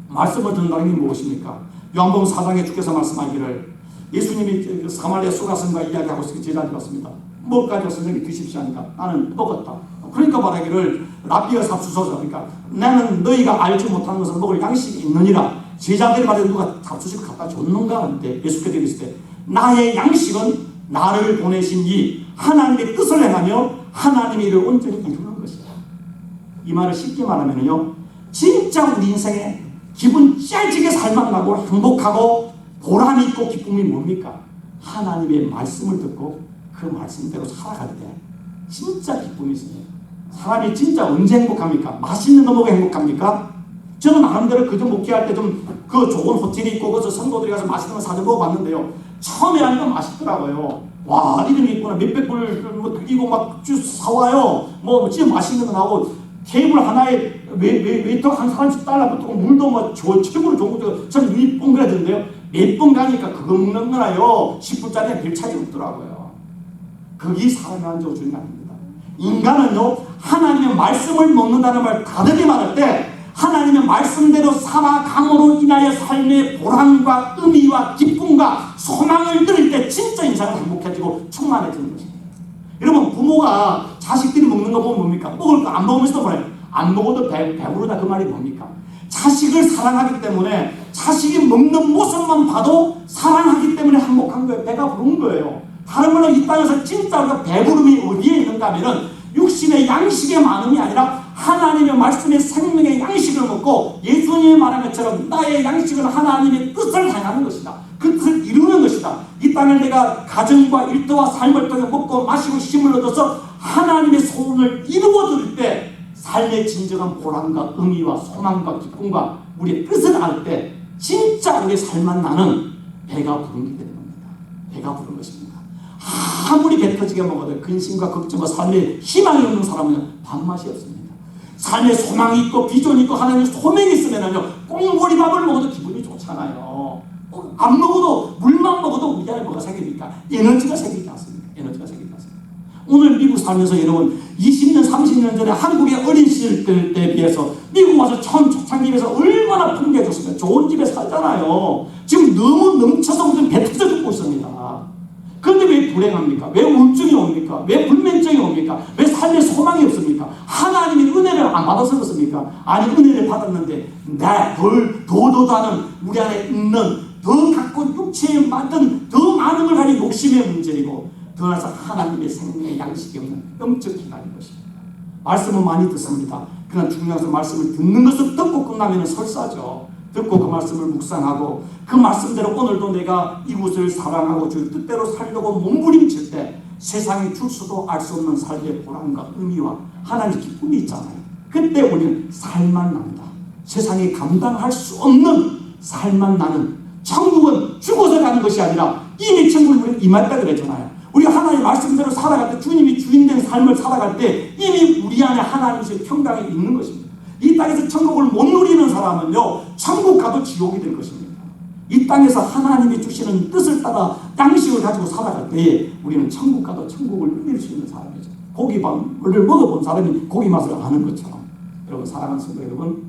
말씀을 듣는다는 게 무엇입니까? 요한복음 4장에 주께서 말씀하기를 예수님이 사마리아 수가성과 이야기하고 있을 때 제자들이 왔습니다. 뭘까지 선생님이 드십시오 하니까 나는 먹었다. 그러니까 말하기를 라비어 삽수소서 그러니까 나는 너희가 알지 못하는 것을 먹을 양식이 있느니라. 제자들이 말해 누가 삽수식을 갖다 줬는가 하는데 예수께서 이르실 때 나의 양식은 나를 보내신 이 하나님의 뜻을 행하며 하나님의 일을 온전히 이루는 것이다. 이 말을 쉽게 말하면요 진짜 우리 인생에 기분 짤지게 살만나고 행복하고 보람이 있고 기쁨이 뭡니까? 하나님의 말씀을 듣고 그 말씀대로 살아갈 때 진짜 기쁨이 있습니다. 사람이 진짜 언제 행복합니까? 맛있는 거 먹어 행복합니까? 저는 나름대로 그저 목회할 때 좀 그 좋은 호텔이 있고 그래서 성도들이 가서 맛있는 거 사서 먹어봤는데요. 처음에 하니까 맛있더라고요. 와 이런 게 있구나. 몇백 불 뭐 들이고 막 주스 사와요. 뭐 진짜 맛있는 거 나오고 테이블 하나에 웨이터 한 30달러 붙고 물도 뭐 최고로 좋은 것도 전 눈이 뻥그라지는데요. 몇 번 가니까 그거 먹는 거나요 10불짜리는 별 차이 없더라고요. 그게 사람이 앉아 주는 게 아닙니다. 인간은요 하나님의 말씀을 먹는다는 말 다르게 말할 때 하나님의 말씀대로 살아감으로 인하여 삶의 보람과 의미와 기쁨과 소망을 들을 때 진짜 인생은 행복해지고 충만해지는 것입니다. 여러분 부모가 자식들이 먹는 거 보면 뭡니까? 먹을 거 안 먹으면서도 그래요. 안 먹어도 배부르다 그 말이 뭡니까? 자식을 사랑하기 때문에 자식이 먹는 모습만 봐도 사랑하기 때문에 행복한 거예요. 배가 부른 거예요. 다른 말로 이 땅에서 진짜 우리가 배부름이 어디에 있는가 하면은 육신의 양식의 많음이 아니라 하나님의 말씀의 생명의 양식을 먹고 예수님이 말한 것처럼 나의 양식은 하나님의 뜻을 행하는 것이다. 그 뜻을 이루는 것이다. 이 땅을 내가 가정과 일터와 삶을 통해 먹고 마시고 힘을 얻어서 하나님의 소원을 이루어줄 때 삶의 진정한 보람과 의미와 소망과 기쁨과 우리의 뜻을 알 때 진짜 우리의 삶만 나는 배가 부른 게 되는 겁니다. 배가 부른 것입니다. 아무리 배 터지게 먹어도 근심과 걱정과 삶에 희망이 없는 사람은 밥맛이 없습니다. 삶에 소망이 있고 비전이 있고 하나님의 소명이 있으면요 꽁보리밥을 먹어도 기분이 좋잖아요. 안 먹어도 물만 먹어도 우리 안에 뭐가 생깁니까? 에너지가 생기지 않습니까? 에너지가 생기지 않습니까? 오늘 미국 살면서 여러분 20년 30년 전에 한국의 어린 시절 때에 비해서 미국 와서 처음 초창기에서 얼마나 풍부해 졌습니까? 좋은 집에 살잖아요. 지금 너무 넘쳐서 무슨 배 터져 죽고 있습니다. 그런데 왜 불행합니까? 왜 우울증이 옵니까? 왜 불면증이 옵니까? 왜 삶에 소망이 없습니까? 하나님의 은혜를 안 받아서 그렇습니까? 아니 은혜를 받았는데 더하는 우리 안에 있는 더 갖고 육체에 만든 더 많은 걸 가진 욕심의 문제이고 더 나아서 하나님의 생명의 양식이 없는 영적 기간인 것입니다. 말씀은 많이 듣습니다. 그러나 중요한 것은 말씀을 듣는 것을 듣고 끝나면 설사죠. 듣고 그 말씀을 묵상하고 그 말씀대로 오늘도 내가 이곳을 사랑하고 주 뜻대로 살려고 몸부림칠 때 세상이 줄 수도 알 수 없는 삶의 보람과 의미와 하나님의 기쁨이 있잖아요. 그때 우리는 살만 납니다. 세상이 감당할 수 없는 살만 나는 천국은 죽어서 가는 것이 아니라 이미 천국을 우리는 임했다 그랬잖아요. 우리 하나님 말씀대로 살아갈 때, 주님이 주인된 삶을 살아갈 때 이미 우리 안에 하나님의 평강이 있는 것입니다. 이 땅에서 천국을 못 누리는 사람은요, 천국 가도 지옥이 될 것입니다. 이 땅에서 하나님이 주시는 뜻을 따라 양식을 가지고 살아갈 때에 우리는 천국 가도 천국을 누릴 수 있는 사람이죠. 고기밥을 먹어본 사람이 고기 맛을 아는 것처럼. 여러분, 사랑하는 성도 여러분,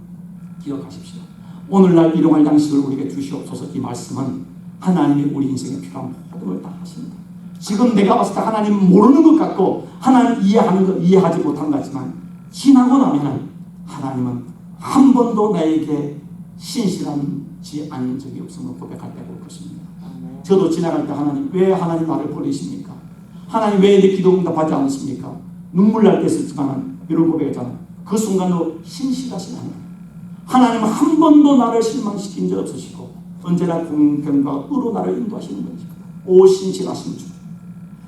기억하십시오. 오늘날 일용할 양식을 우리에게 주시옵소서. 이 말씀은 하나님이 우리 인생에 필요한 모든 걸 다 하십니다. 지금 내가 봤을 때 하나님 모르는 것 같고 하나님 이해하지 못한 것 같지만, 지나고 나면 하나님은 한 번도 나에게 신실하지 않은 적이 없음을 고백할 때가 올 것입니다. 저도 지나갈 때 왜 하나님 나를 버리십니까? 하나님 왜 내 기도 응답하지 않으십니까? 눈물 날 때 있었지만 이런 고백했잖아요. 그 순간도 신실하신 하나님은 한 번도 나를 실망시킨 적 없으시고 언제나 공평과 의로 나를 인도하시는 분이십니다. 오 신실하신 주.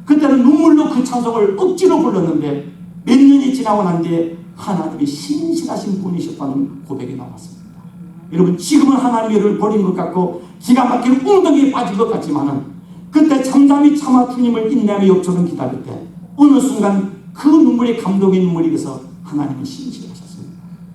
그때는 눈물로 그 찬송을 억지로 불렀는데 몇 년이 지나고 난 뒤에 하나님이 신실하신 분이셨다는 고백이 나왔습니다. 여러분, 지금은 하나님이 저를 버린 것 같고 기가 막힌 웅덩이에 빠진 것 같지만은, 그때 잠잠히 참아 주님을 인내하며 엽조는 기다릴 때 어느 순간 그 눈물이 감동의 눈물이 돼서 하나님은 신실하셨습니다.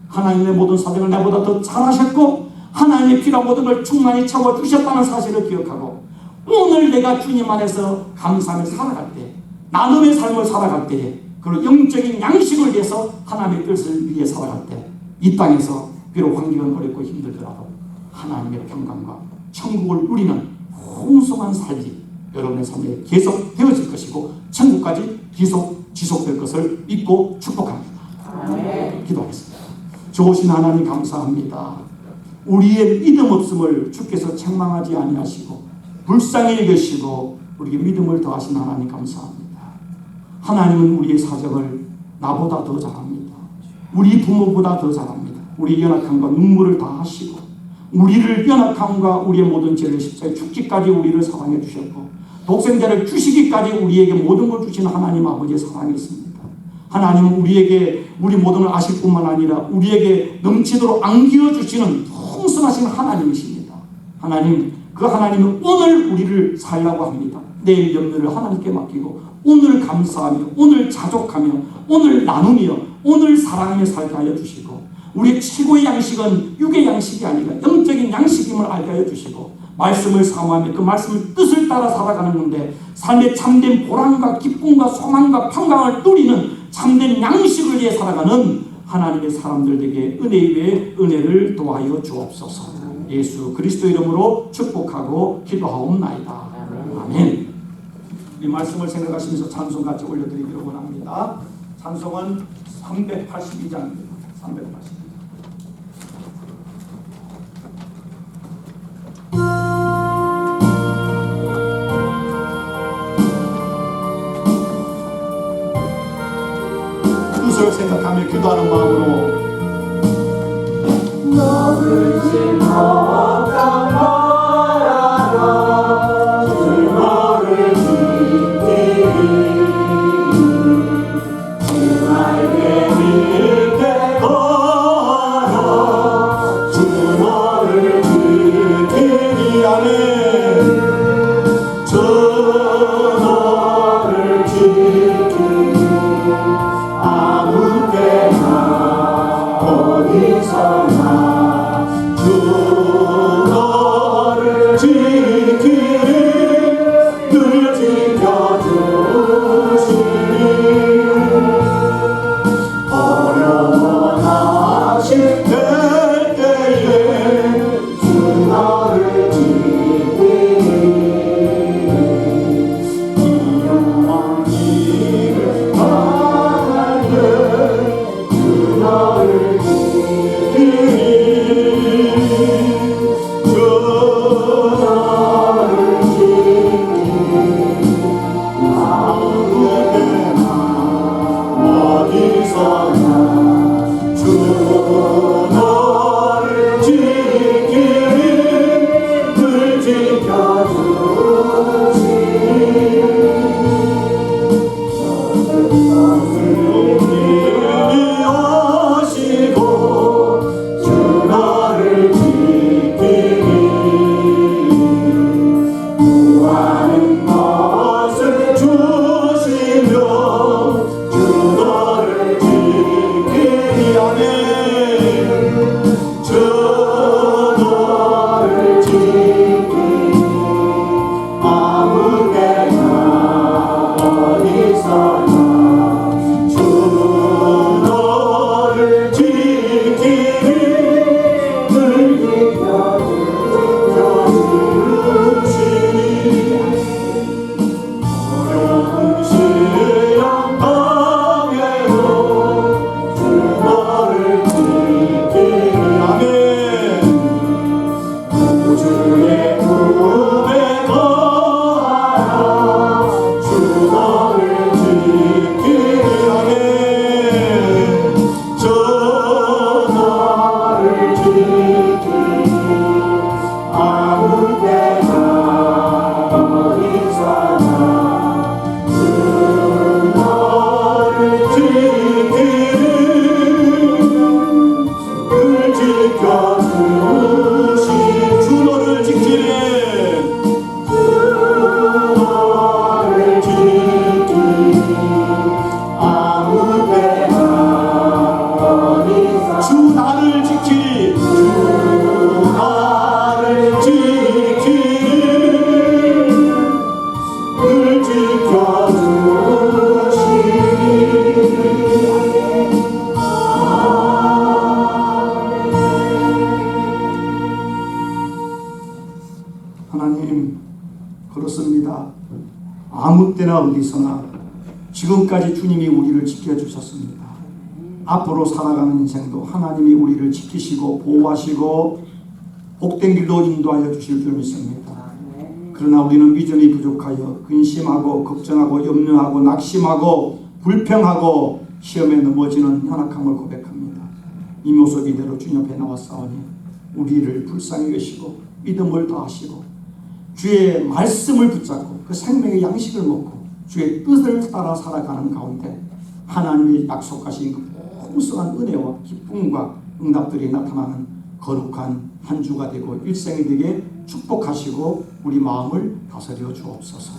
하나님의 모든 사정을 나보다 더 잘하셨고 하나님의 필요한 모든 걸 충만히 채워주셨다는 사실을 기억하고, 오늘 내가 주님 안에서 감사하며 살아갈 때, 나눔의 삶을 살아갈 때에, 그리고 영적인 양식을 위해서 하나님의 뜻을 위해 살아갈 때, 이 땅에서 비록 환경은 어렵고 힘들더라도 하나님의 평강과 천국을 누리는 풍성한 삶이 여러분의 삶에 계속 되어질 것이고 천국까지 지속될 것을 믿고 축복합니다. 기도하겠습니다. 좋으신 하나님 감사합니다. 우리의 믿음 없음을 주께서 책망하지 아니하시고 불쌍히 여기시고 우리에게 믿음을 더하신 하나님 감사합니다. 하나님은 우리의 사정을 나보다 더 잘합니다. 우리 부모보다 더 잘합니다. 우리 연약함과 눈물을 다 하시고 우리를 연약함과 우리의 모든 죄를 십자가에 죽기까지 우리를 사랑해 주셨고 독생자를 주시기까지 우리에게 모든 걸 주시는 하나님 아버지의 사랑이 있습니다. 하나님은 우리에게 우리 모든 걸 아실 뿐만 아니라 우리에게 넘치도록 안겨 주시는 풍성하신 하나님이십니다. 하나님, 그 하나님은 오늘 우리를 살라고 합니다. 내일 염려를 하나님께 맡기고 오늘 감사하며 오늘 자족하며 오늘 나누며 오늘 사랑하며 살게 하여 주시고, 우리의 최고의 양식은 육의 양식이 아니라 영적인 양식임을 알게 하여 주시고, 말씀을 사모하며 그 말씀의 뜻을 따라 살아가는 건데 삶의 참된 보람과 기쁨과 소망과 평강을 누리는 참된 양식을 위해 살아가는 하나님의 사람들에게 은혜 위에 은혜를 도와여 주옵소서. 예수 그리스도 이름으로 축복하고 기도하옵나이다. 아멘. 이 말씀을 생각하시면서 찬송 같이 올려드리기를 원합니다. 찬송은 382장입니다. 382장. 뜻을 생각하며 기도하는 마음으로 너를 지나다 말아라 주 너를 지키리 주 나에게 믿게 걸어 주 너를 지키리 아멘 주 너를 지키리 아무 때나 그렇습니다. 아무 때나 어디서나 지금까지 주님이 우리를 지켜주셨습니다. 앞으로 살아가는 인생도 하나님이 우리를 지키시고 보호하시고 복된 길로 인도하여 주실 줄 믿습니다. 그러나 우리는 믿음이 부족하여 근심하고 걱정하고 염려하고 낙심하고 불평하고 시험에 넘어지는 현악함을 고백합니다. 이 모습 이대로 주님 앞에 나왔사오니 우리를 불쌍히 여시고 믿음을 더하시고 주의 말씀을 붙잡고 그 생명의 양식을 먹고 주의 뜻을 따라 살아가는 가운데 하나님이 약속하신 그 풍성한 은혜와 기쁨과 응답들이 나타나는 거룩한 한 주가 되고 일생이 되게 축복하시고 우리 마음을 다스려 주옵소서.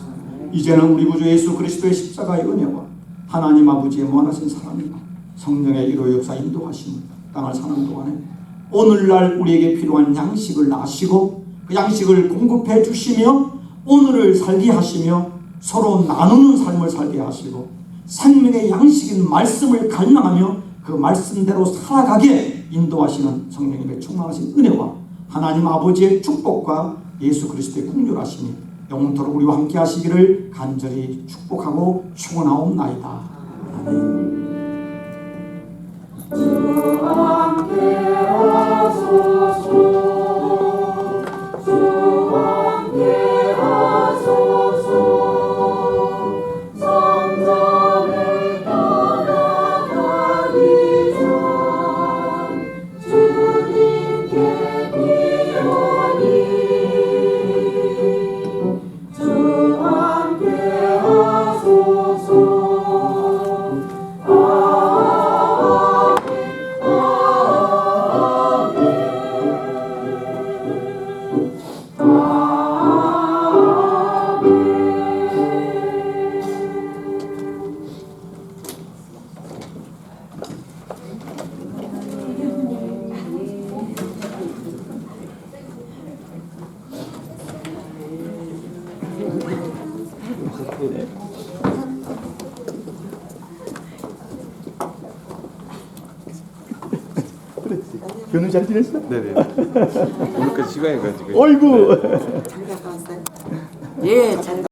이제는 우리 구주 예수 그리스도의 십자가의 은혜와 하나님 아버지의 무한하신 사랑과 성령의 이로 역사 인도하심을 땅을 사는 동안에 오늘날 우리에게 필요한 양식을 나시고 그 양식을 공급해 주시며 오늘을 살게 하시며 서로 나누는 삶을 살게 하시고 생명의 양식인 말씀을 갈망하며 그 말씀대로 살아가게 인도하시는 성령님의 충만하신 은혜와 하나님 아버지의 축복과 예수 그리스도의 긍휼하심이 영원토록 우리와 함께 하시기를 간절히 축복하고 축원하옵나이다. 아멘. 주 함께 하소서. 주 함께 하소서. 성전을 떠나가기 전 주님께 비오니 주 함께 하소서. 견우 잘 지냈어? 네네. 오늘까지 시간이 가지고. 어이구. 장가 갔어요? 예, 장가.